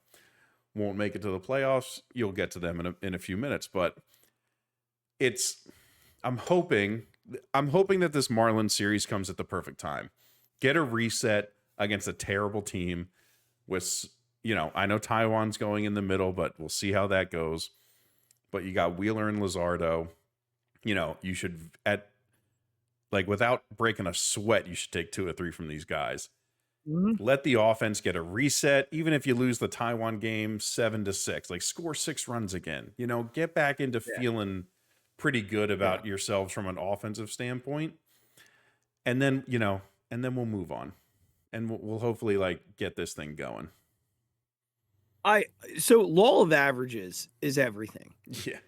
won't make it to the playoffs? You'll get to them in a few minutes, but I'm hoping that this Marlins series comes at the perfect time. Get a reset against a terrible team with, you know, I know Taiwan's going in the middle, but we'll see how that goes. But you got Wheeler and Luzardo. You know, you should, without breaking a sweat, you should take 2 or 3 from these guys. Mm-hmm. Let the offense get a reset. Even if you lose the Taiwan game 7-6, like score 6 runs again. You know, get back into feeling pretty good about yourselves from an offensive standpoint. And then, you know, and then we'll move on. And we'll hopefully like get this thing going. So law of averages is everything. Yeah.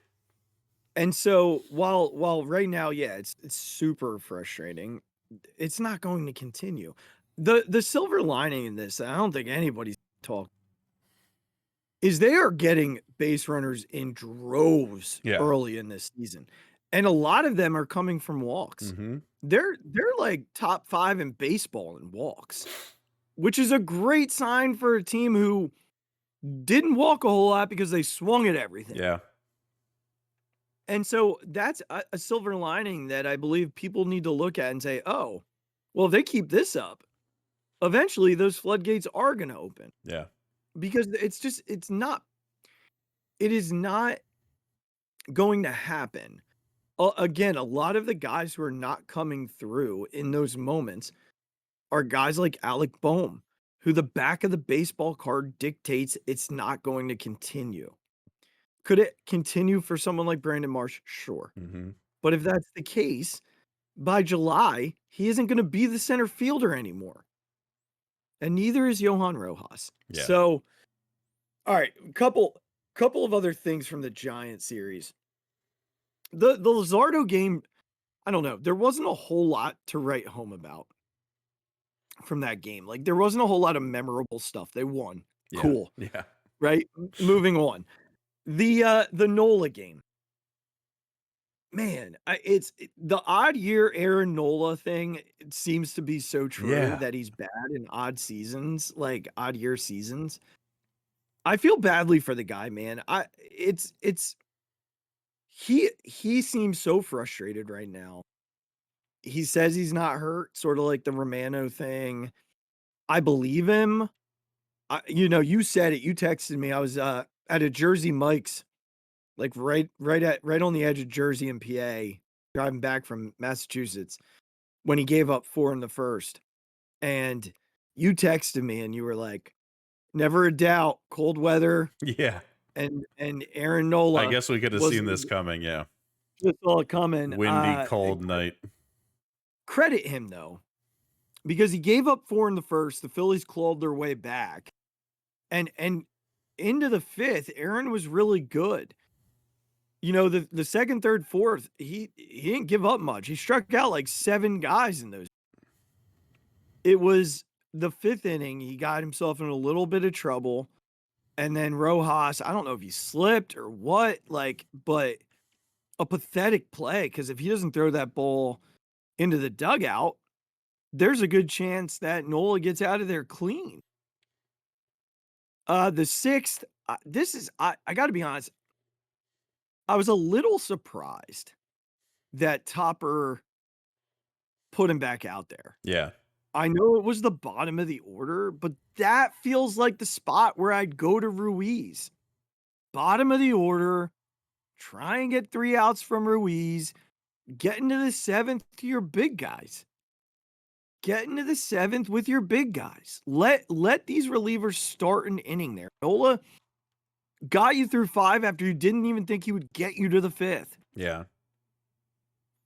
And so while right now, it's super frustrating, it's not going to continue. The silver lining in this, I don't think anybody's talking, is they are getting base runners in droves early in this season. And a lot of them are coming from walks. Mm-hmm. They're like top 5 in baseball in walks, which is a great sign for a team who didn't walk a whole lot because they swung at everything. Yeah. And so that's a silver lining that I believe people need to look at and say, oh, well, if they keep this up, eventually those floodgates are going to open. Yeah. Because it is not going to happen. Again, a lot of the guys who are not coming through in those moments are guys like Alec Boehm, who the back of the baseball card dictates it's not going to continue. Could it continue for someone like Brandon Marsh? Sure. Mm-hmm. But if that's the case, by July, he isn't going to be the center fielder anymore. And neither is Johan Rojas. Yeah. So, all right, couple of other things from the Giants series. The Luzardo game, I don't know. There wasn't a whole lot to write home about from that game. Like, there wasn't a whole lot of memorable stuff. They won. Yeah. Cool. Yeah. Right? Moving on. The Nola game. Man, it's the odd year Aaron Nola thing. It seems to be so true that he's bad in odd seasons, like odd year seasons. I feel badly for the guy, man. He seems so frustrated right now. He says he's not hurt, sort of like the Romano thing. I believe him. You said it. You texted me. I was at a Jersey Mike's, like right on the edge of Jersey and PA, driving back from Massachusetts, when he gave up 4 in the first. And you texted me and you were like, never a doubt, cold weather. Yeah. And Aaron Nola. I guess we could have seen this coming, yeah. Just saw it coming. Windy, cold night. Credit him, though, because he gave up 4 in the first. The Phillies clawed their way back. And into the 5th, Aaron was really good. You know, the second, third, fourth, he didn't give up much. He struck out like 7 guys in those. It was the 5th inning. He got himself in a little bit of trouble. And then Rojas, I don't know if he slipped or what, but a pathetic play because if he doesn't throw that ball into the dugout, there's a good chance that Nola gets out of there clean. The sixth, I got to be honest, I was a little surprised that Topper put him back out there. Yeah. I know it was the bottom of the order, but that feels like the spot where I'd go to Ruiz. Bottom of the order, try and get 3 outs from Ruiz, get into the 7th to your big guys. Get into the 7th with your big guys. Let these relievers start an inning there. Nola got you through 5 after you didn't even think he would get you to the 5th. Yeah.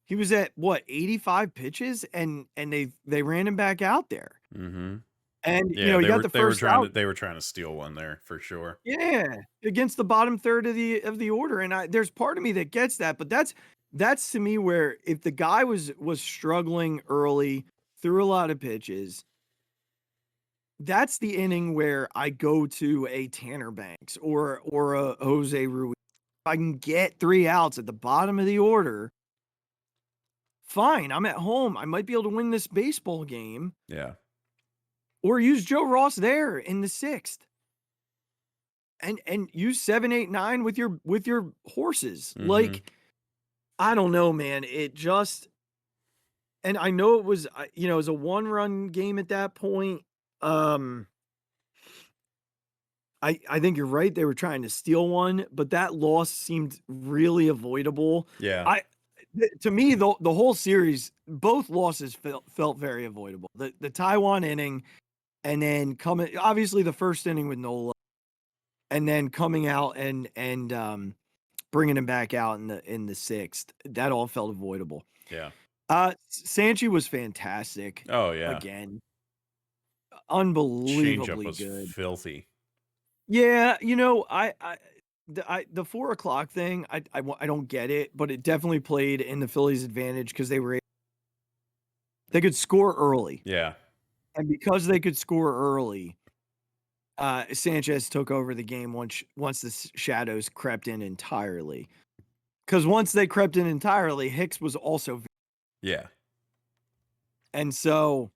He was at 85 pitches and they ran him back out there. Mm-hmm. And Yeah, you got the first out. They were trying to steal one there for sure. Yeah, against the bottom third of the order, and there's part of me that gets that, but that's to me where if the guy was struggling early, threw a lot of pitches, that's the inning where I go to a Tanner Banks or a Jose Ruiz. If I can get 3 outs at the bottom of the order, fine. I'm at home. I might be able to win this baseball game. Yeah. Or use Joe Ross there in the 6th. And use 7, 8, 9 with your horses. Mm-hmm. Like, I don't know, man. It just, and I know it was it was a 1-run game at that point. I think you're right. They were trying to steal one, but that loss seemed really avoidable. Yeah. To me, the whole series, both losses felt very avoidable. The Taiwan inning, and then obviously the first inning with Nola, and then coming out and bringing him back out in the 6th, that all felt avoidable. Yeah. Sanchi was fantastic. Oh yeah. Again, unbelievably Changeup was good. filthy. Yeah, the 4 o'clock thing, I don't get it, but it definitely played in the Phillies' advantage because they could score early. Yeah. And because they could score early, Sanchez took over the game once the shadows crept in entirely. Because once they crept in entirely, Hicks was also. Yeah. And so,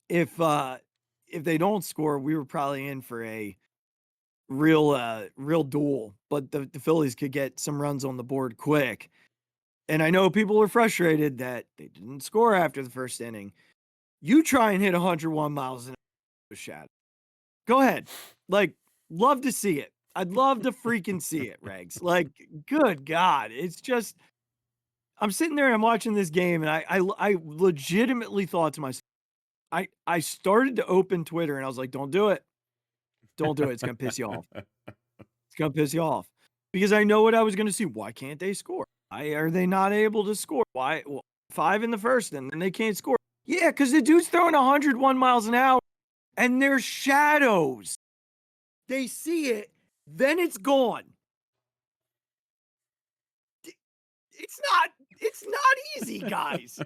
if they don't score, we were probably in for a real duel. But the Phillies could get some runs on the board quick. And I know people were frustrated that they didn't score after the first inning. You try and hit 101 miles an hour with shadow. Go ahead. Like, love to see it. I'd love to freaking see it, Regz. Like, good God. It's just, I'm sitting there and I'm watching this game and I legitimately thought to myself, I started to open Twitter and I was like, don't do it. Don't do it. It's going to piss you off. It's going to piss you off. Because I know what I was going to see. Why can't they score? Why are they not able to score? Why? Well, 5 in the first and then they can't score. Yeah, because the dude's throwing 101 miles an hour. And there's shadows. They see it, then it's gone. It's not easy, guys.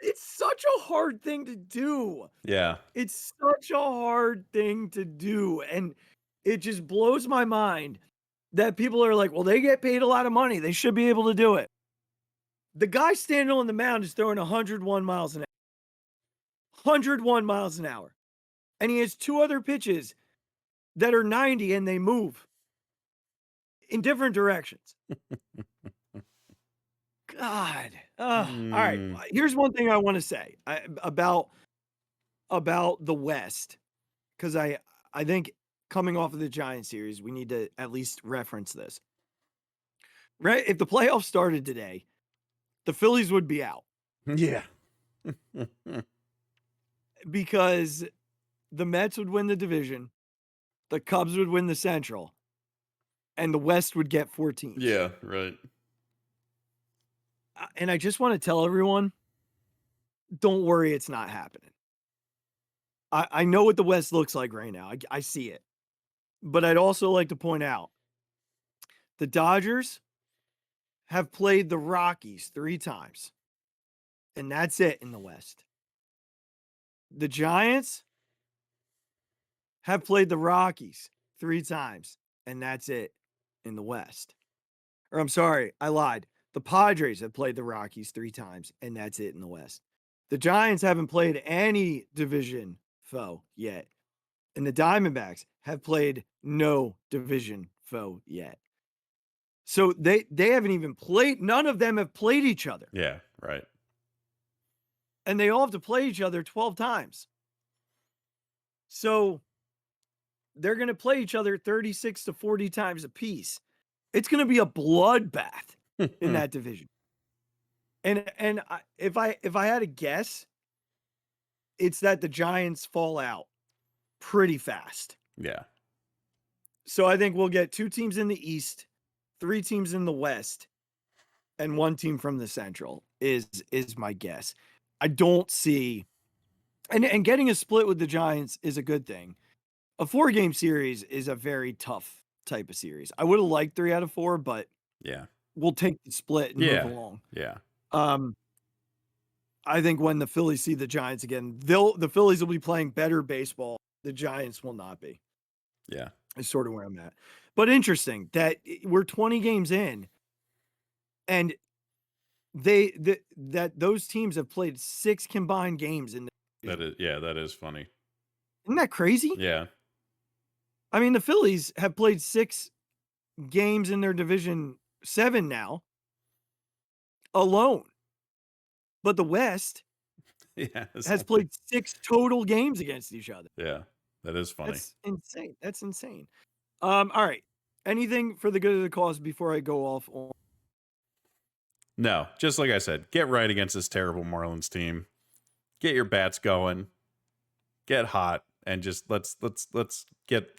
It's such a hard thing to do. Yeah. It's such a hard thing to do. And it just blows my mind that people are like, well, they get paid a lot of money. They should be able to do it. The guy standing on the mound is throwing 101 miles an hour. 101 miles an hour. And he has 2 other pitches that are 90 and they move in different directions. God. All right. Here's one thing I want to say about the West. Because I think coming off of the Giants series, we need to at least reference this. Right? If the playoffs started today, the Phillies would be out. Yeah. Because the Mets would win the division, the Cubs would win the Central, and the West would get 4 teams. Yeah, right. And I just want to tell everyone, don't worry, it's not happening. I know what the West looks like right now. I see it. But I'd also like to point out, the Dodgers have played the Rockies 3 times, and that's it in the West. The Giants have played the Rockies 3 times, and that's it in the West. Or I'm sorry, I lied. The Padres have played the Rockies 3 times, and that's it in the West. The Giants haven't played any division foe yet. And the Diamondbacks have played no division foe yet. So they haven't even played. None of them have played each other. Yeah, right. And they all have to play each other 12 times. So they're going to play each other 36 to 40 times apiece. It's going to be a bloodbath in that division. And if I had to guess, it's that the Giants fall out pretty fast. Yeah. So I think we'll get 2 teams in the East, 3 teams in the West, and 1 team from the Central is my guess. I don't see, and getting a split with the Giants is a good thing. A 4-game series is a very tough type of series. I would have liked 3 out of 4, but Yeah. we'll take the split and move along. Yeah. I think when the Phillies see the Giants again, the Phillies will be playing better baseball. The Giants will not be. Yeah. Is sort of where I'm at. But interesting that we're 20 games in, and that those teams have played 6 combined games in the That is funny. Isn't that crazy? Yeah. I mean, the Phillies have played 6 games in their division 7 now alone. But the West has played 6 total games against each other. Yeah. That is funny. That's insane. All right. Anything for the good of the cause before I go off on? No, just like I said, get right against this terrible Marlins team. Get your bats going. Get hot, and just let's get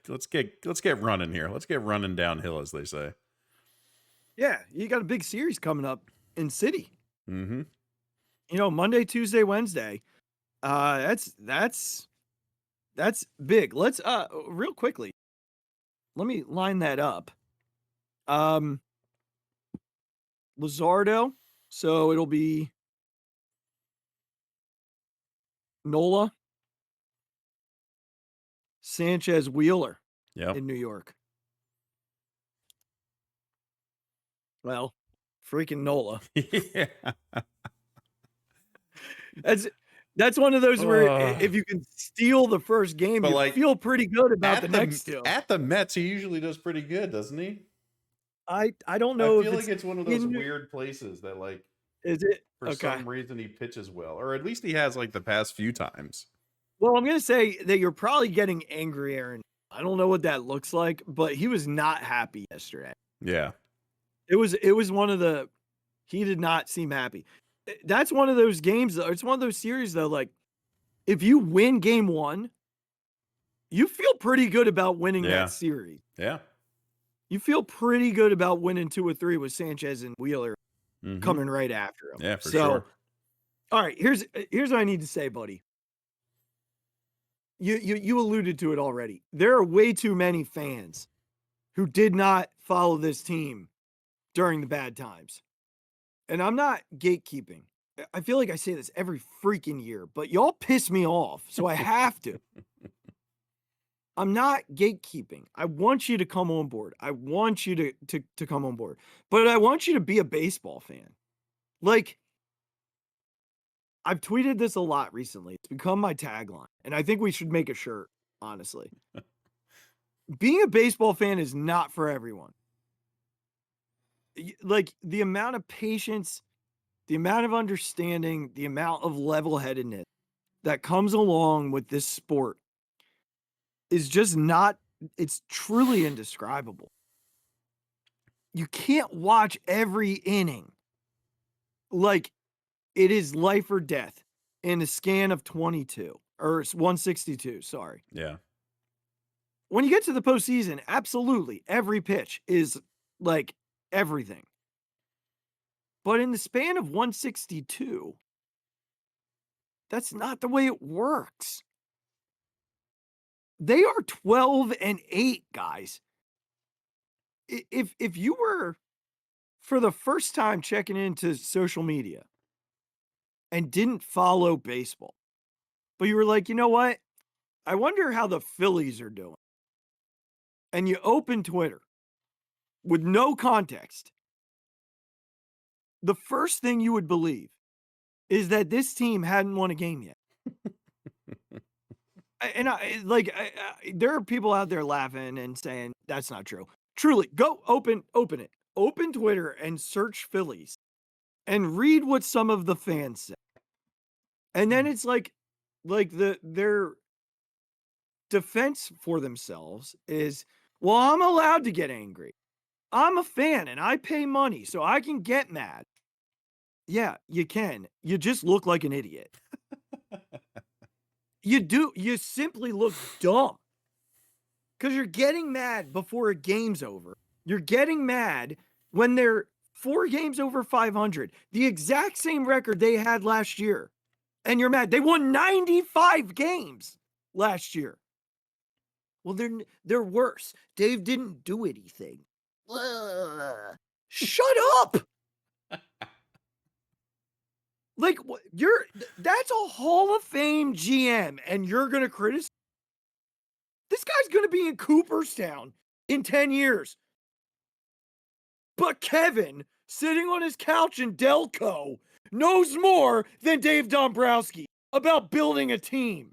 running here. Let's get running downhill, as they say. Yeah, you got a big series coming up in City. Mm-hmm. You know, Monday, Tuesday, Wednesday. That's big. Let's real quickly. Let me line that up. Luzardo. So it'll be Nola, Sanchez, Wheeler in New York. Well, freaking Nola. Yeah. That's one of those where if you can steal the first game, you feel pretty good about the next 2. At the Mets, he usually does pretty good, doesn't he? I don't know. I feel like it's one of those weird places that is it for some reason he pitches well, or at least he has the past few times. Well, I'm gonna say that you're probably getting angry, Aaron. I don't know what that looks like, but he was not happy yesterday. Yeah, it was one of the. He did not seem happy. That's one of those games. It's one of those series though. Like, if you win game 1, you feel pretty good about winning that series. Yeah. You feel pretty good about winning 2 or 3 with Sanchez and Wheeler coming right after him. Yeah, for sure. All right, here's what I need to say, buddy. You alluded to it already. There are way too many fans who did not follow this team during the bad times. And I'm not gatekeeping. I feel like I say this every freaking year, but y'all piss me off, so I have to. I'm not gatekeeping. I want you to come on board. I want you to come on board. But I want you to be a baseball fan. Like, I've tweeted this a lot recently. It's become my tagline. And I think we should make a shirt, honestly. Being a baseball fan is not for everyone. Like, the amount of patience, the amount of understanding, the amount of level-headedness that comes along with this sport is just not, it's truly indescribable. You can't watch every inning. Like, it is life or death in a scan of 22 or 162. Sorry. Yeah. When you get to the postseason, absolutely every pitch is like everything. But in the span of 162, that's not the way it works. They are 12-8, guys. If you were for the first time checking into social media and didn't follow baseball, but you were like, you know what? I wonder how the Phillies are doing. And you open Twitter with no context the first thing you would believe is that this team hadn't won a game yet. There are people out there laughing and saying that's not true. Truly, go open it. Open Twitter and search Phillies and read what some of the fans say. And then it's like their defense for themselves is, well, I'm allowed to get angry. I'm a fan and I pay money, so I can get mad. Yeah, you can. You just look like an idiot. You do. You simply look dumb. Because you're getting mad before a game's over. You're getting mad when they're 4 games over 500. The exact same record they had last year. And you're mad. They won 95 games last year. Well, they're worse. Dave didn't do anything. Shut up. Like, that's a Hall of Fame GM, and you're going to criticize? This guy's going to be in Cooperstown in 10 years. But Kevin, sitting on his couch in Delco, knows more than Dave Dombrowski about building a team.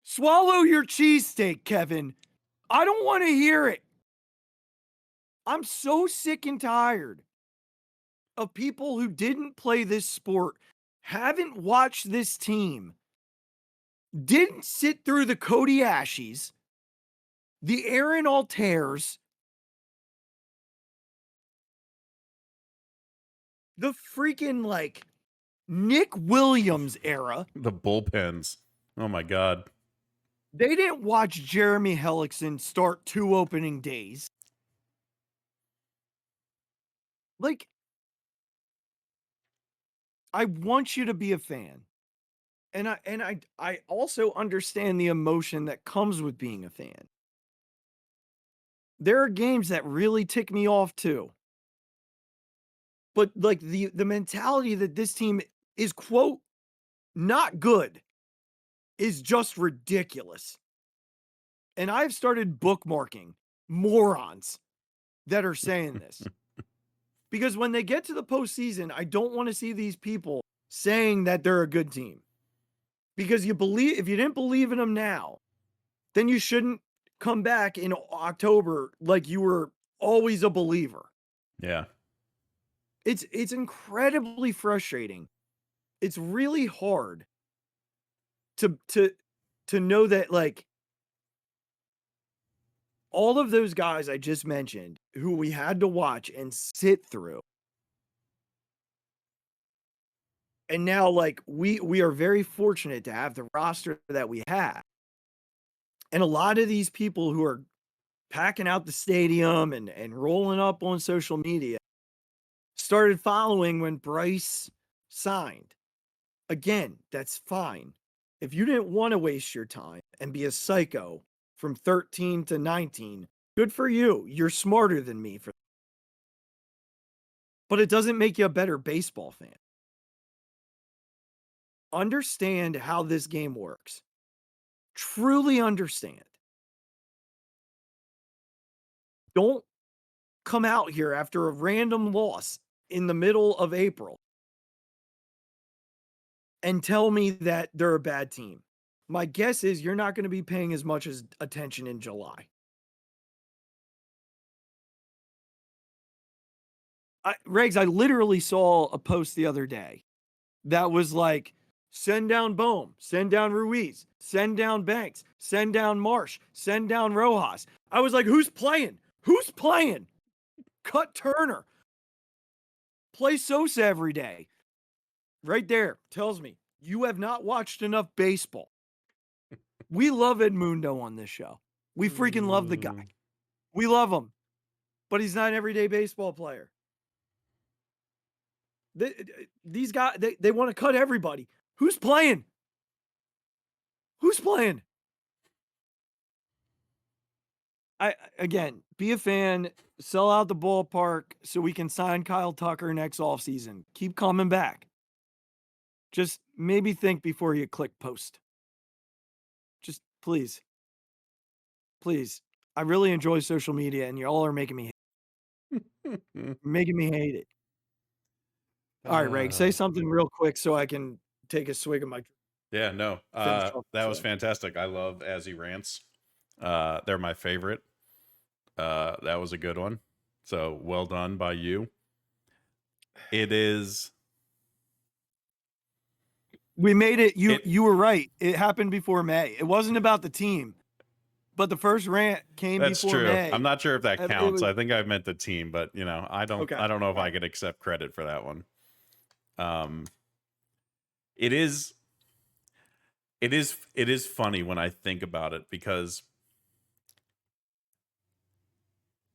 Swallow your cheesesteak, Kevin. I don't want to hear it. I'm so sick and tired of people who didn't play this sport, haven't watched this team, didn't sit through the Cody Ashes, the Aaron Altairs, the freaking Nick Williams era. The bullpens. Oh my God. They didn't watch Jeremy Hellickson start 2 opening days. I want you to be a fan. And I also understand the emotion that comes with being a fan. There are games that really tick me off too. But the mentality that this team is, quote, not good is just ridiculous. And I've started bookmarking morons that are saying this. Because when they get to the postseason, I don't want to see these people saying that they're a good team. Because if you didn't believe in them now, then you shouldn't come back in October like you were always a believer. Yeah. It's incredibly frustrating. It's really hard to know that all of those guys I just mentioned who we had to watch and sit through. And now we are very fortunate to have the roster that we have. And a lot of these people who are packing out the stadium and rolling up on social media started following when Bryce signed. Again, that's fine. If you didn't want to waste your time and be a psycho from 13 to 19, good for you. You're smarter than me for that. But it doesn't make you a better baseball fan. Understand how this game works. Truly understand. Don't come out here after a random loss in the middle of April and tell me that they're a bad team. My guess is you're not going to be paying as much attention in July. Regz, I literally saw a post the other day that was like, send down Bohm, send down Ruiz, send down Banks, send down Marsh, send down Rojas. I was like, who's playing? Who's playing? Cut Turner. Play Sosa every day. Right there tells me you have not watched enough baseball. We love Edmundo on this show. We freaking love the guy. We love him. But he's not an everyday baseball player. These guys, they want to cut everybody. Who's playing? Who's playing? Again, be a fan, sell out the ballpark so we can sign Kyle Tucker next offseason. Keep coming back. Just maybe think before you click post. Just please. Please. I really enjoy social media, and y'all are making me hate it. All right, Reg, say Uh, something real quick so I can take a swig of my yeah, no, finish off the that was show. fantastic. I love Azzy rants. They're my favorite. That was a good one. So well done by you. It is. We made it. You were right. It happened before May. It wasn't about the team, but the first rant came That's before true. May. I'm not sure if that It counts. was I think I meant the team, but I don't. okay. I don't know if All I right. could accept credit for that one. Um, it is. It is. It is funny when I think about it because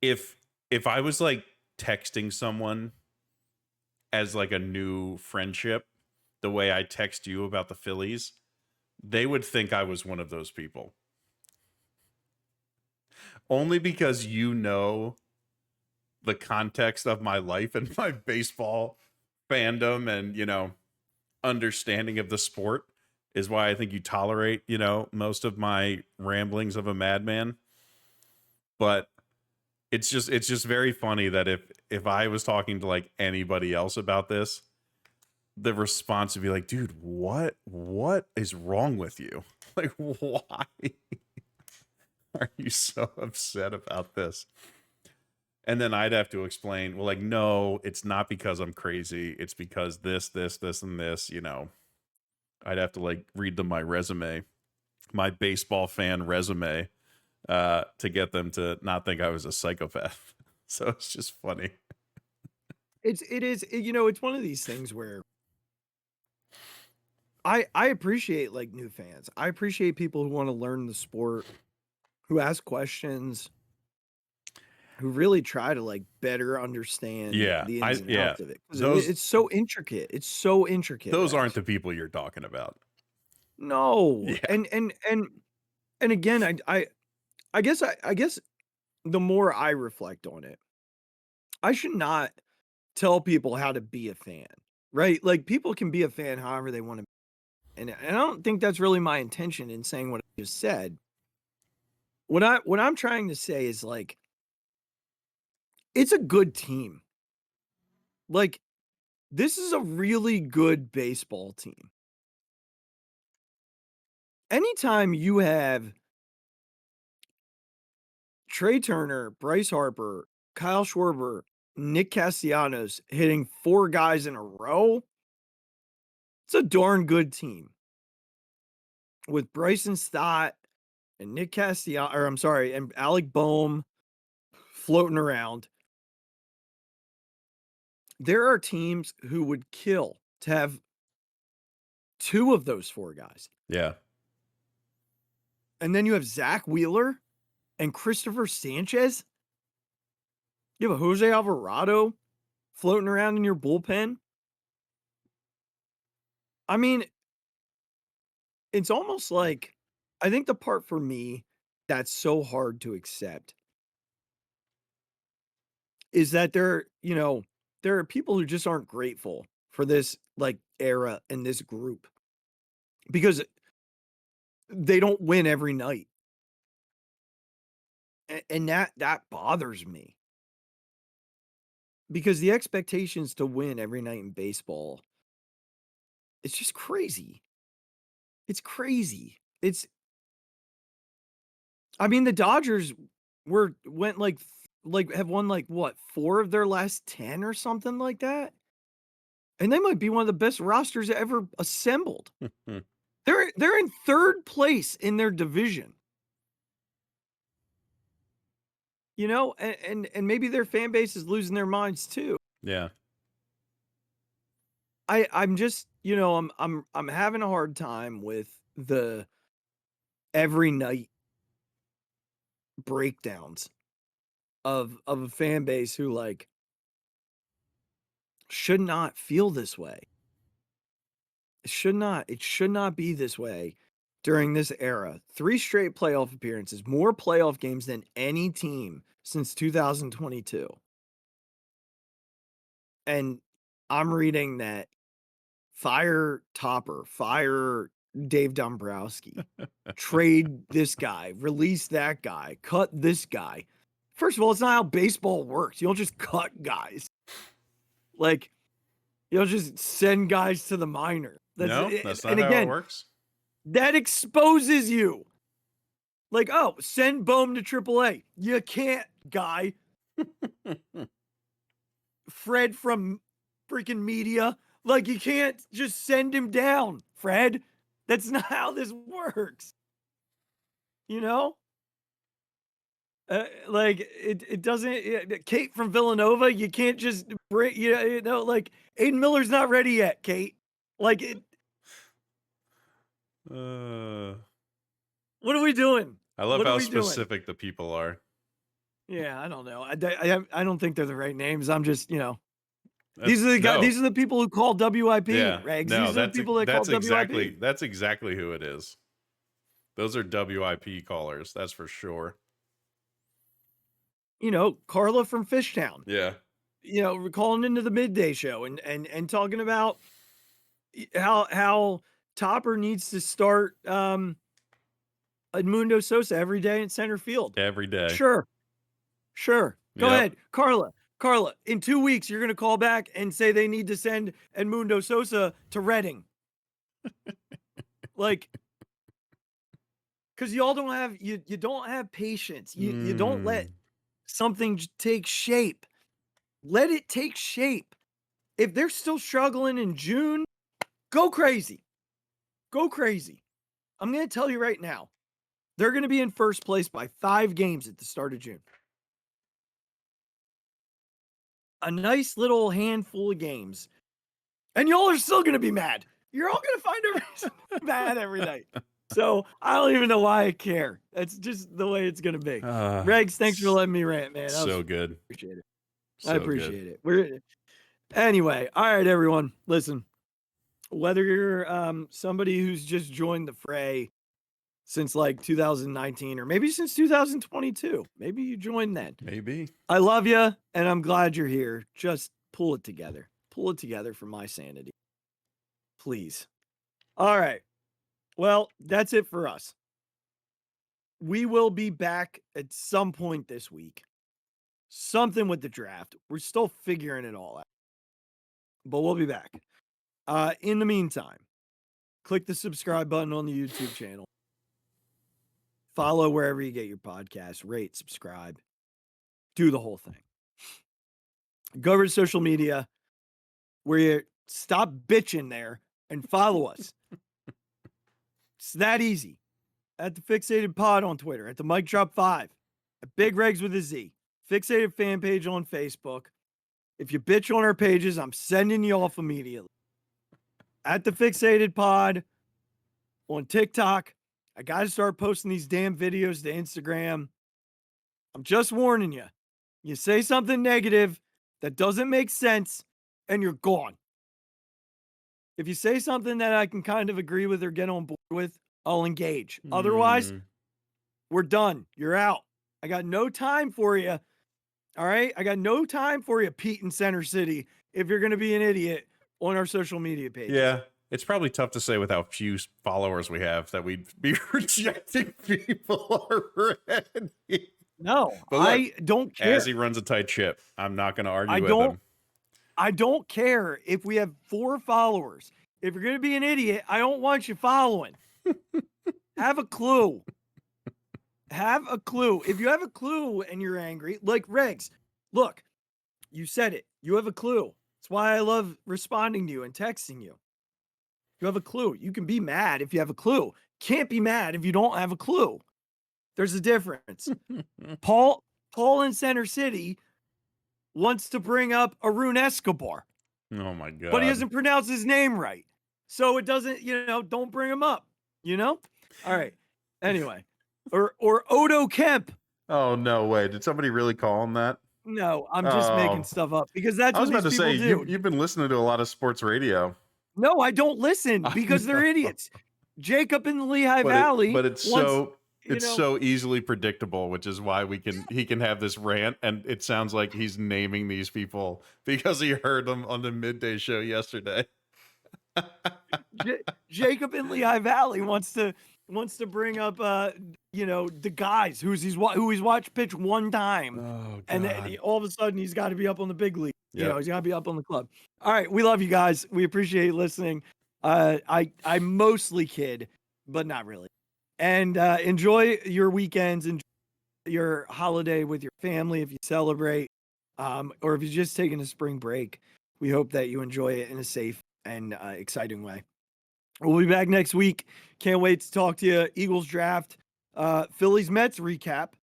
if I was like texting someone as like a new friendship, the way I text you about the Phillies, they would think I was one of those people. Only because the context of my life and my baseball fandom and, understanding of the sport is why I think you tolerate, most of my ramblings of a madman. But it's just very funny that if I was talking to like anybody else about this, the response would be like, dude, what is wrong with you? Like, why are you so upset about this? And then I'd have to explain, well, like, no, it's not because I'm crazy. It's because this, and this, I'd have to like read them my resume, my baseball fan resume, to get them to not think I was a psychopath. So it's just funny. It's one of these things where I appreciate like new fans. I appreciate people who want to learn the sport, who ask questions, who really try to like better understand Yeah, the ins and yeah. outs of it. 'Cause Those it's so intricate. It's so intricate, those aren't Rex. the people you're talking about. No. Yeah. And again, I guess the more I reflect on it, I should not tell people how to be a fan, right? Like people can be a fan however they want to. And I don't think that's really my intention in saying what I just said. What I'm trying to say is like it's a good team. Like this is a really good baseball team. Anytime you have Trey Turner, Bryce Harper, Kyle Schwarber, Nick Castellanos hitting 4 guys in a row, it's a darn good team. With Bryson Stott and Nick Castellanos, or I'm sorry, and Alec Boehm floating around. There are teams who would kill to have 2 of those 4 guys. Yeah. And then you have Zach Wheeler and Christopher Sanchez. You have a Jose Alvarado floating around in your bullpen. I mean, it's almost like I think the part for me that's so hard to accept is that there are people who just aren't grateful for this like era and this group because they don't win every night. And that bothers me because the expectations to win every night in baseball, it's just crazy. It's crazy. I mean, the Dodgers went like have won like what 4 of their last 10 or something like that. And they might be one of the best rosters ever assembled. They're in 3rd place in their division. And maybe their fan base is losing their minds too. Yeah. I'm just, I'm having a hard time with the every night breakdowns of a fan base who like should not feel this way. It should not be this way during this era. 3 straight playoff appearances, more playoff games than any team since 2022. And I'm reading that fire Topper, fire Dave Dombrowski. Trade this guy, release that guy, cut this guy. First of all, it's not how baseball works. You don't just cut guys. Like, you don't just send guys to the minor. That's not how it works. That exposes you. Like, oh, send Bohm to AAA. You can't, guy. Fred from freaking media. Like, you can't just send him down, Fred. That's not how this works. You know? Like, it doesn't. Kate from Villanova, you can't just bring, you know, like, Aiden Miller's not ready yet, Kate. Like, what are we doing? I love how specific the people are. Yeah, I don't know. I don't think they're the right names. I'm just, you know. These are the guys. These are the people who call WIP. Yeah, Regs. These are the people that call WIP. That's exactly who it is. Those are WIP callers. That's for sure. You know, Carla from Fishtown. Yeah. You know, we're calling into the midday show and talking about how Topper needs to start Edmundo Sosa every day in center field. Every day. Sure. Go ahead, Carla. In 2 weeks, you're going to call back and say they need to send Edmundo Sosa to Reading. Like, because y'all don't have, you don't have patience. You don't let something take shape. Let it take shape. If they're still struggling in June, go crazy. I'm going to tell you right now, they're going to be in first place by 5 games at the start of June. A nice little handful of games. And y'all are still going to be mad. You're all going to find a reason to be mad every night. So I don't even know why I care. That's just the way it's going to be. Regz, thanks for letting me rant, man. So good. Appreciate it. I appreciate it. Anyway, all right, everyone. Listen, whether you're somebody who's just joined the fray since like 2019 or maybe since 2022, maybe you joined then. Maybe. I love you, and I'm glad you're here. Just pull it together. Pull it together for my sanity. Please. All right. Well, that's it for us. We will be back at some point this week. Something with the draft. We're still figuring it all out. But we'll be back. In the meantime, click the subscribe button on the YouTube channel. Follow wherever you get your podcasts. Rate, subscribe. Do the whole thing. Go over to social media where you stop bitching there and follow us. It's that easy. At the Phixated Pod on Twitter. At the Mic Drop 5. At Big Regz with a Z. Phixated fan page on Facebook. If you bitch on our pages, I'm sending you off immediately. At the Phixated Pod on TikTok. I got to start posting these damn videos to Instagram. I'm just warning you. You say something negative that doesn't make sense, and you're gone. If you say something that I can kind of agree with or get on board with, I'll engage. Otherwise, we're done. You're out. I got no time for you. All right? I got no time for you, Pete in Center City, if you're going to be an idiot on our social media page. Yeah. It's probably tough to say with how few followers we have that we'd be rejecting people already. No, but look, I don't care. Azzy runs a tight ship. I'm not going to argue with him. I don't care if we have 4 followers. If you're going to be an idiot, I don't want you following. Have a clue. Have a clue. If you have a clue and you're angry, like Regz, look, you said it. You have a clue. That's why I love responding to you and texting you. You have a clue. You can be mad if you have a clue. Can't be mad if you don't have a clue. There's a difference. Paul in Center City wants to bring up Arun Escobar. Oh my God. But he doesn't pronounce his name right. So it doesn't, don't bring him up, All right. Anyway, or Odo Kemp. Oh, no way. Did somebody really call him that? No, I'm just making stuff up because that's what these people do. You've been listening to a lot of sports radio. No, I don't listen because they're idiots. Jacob in the Lehigh Valley. But it's so easily predictable, which is why he can have this rant, and it sounds like he's naming these people because he heard them on the midday show yesterday. Jacob in Lehigh Valley wants to bring up the guys who he's watched pitch one time, and then all of a sudden he's got to be up on the big league. Yep. He's got to be up on the club. All right, we love you guys. We appreciate listening. I mostly kid, but not really. And enjoy your weekends, enjoy your holiday with your family if you celebrate, or if you're just taking a spring break. We hope that you enjoy it in a safe and exciting way. We'll be back next week. Can't wait to talk to you. Eagles draft, Phillies Mets recap,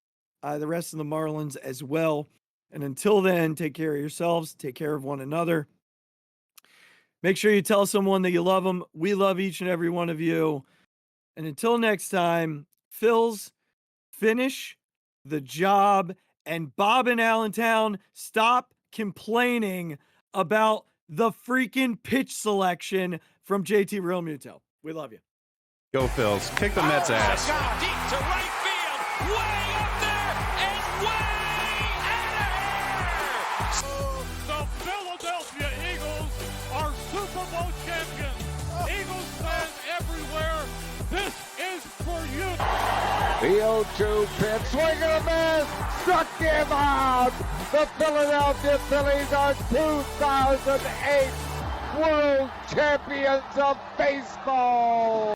the rest of the Marlins as well. And until then, take care of yourselves. Take care of one another. Make sure you tell someone that you love them. We love each and every one of you. And until next time, Phils, finish the job. And Bob in Allentown, stop complaining about the freaking pitch selection from JT Realmuto. We love you. Go Phils. Kick the Mets ass. Deep to right field. Way up there and way out of here. The Philadelphia Eagles are Super Bowl champions. Eagles fans everywhere, this is for you. The 0-2 pitch, swing and a miss, struck him out. The Philadelphia Phillies are 2008 World Champions of Baseball.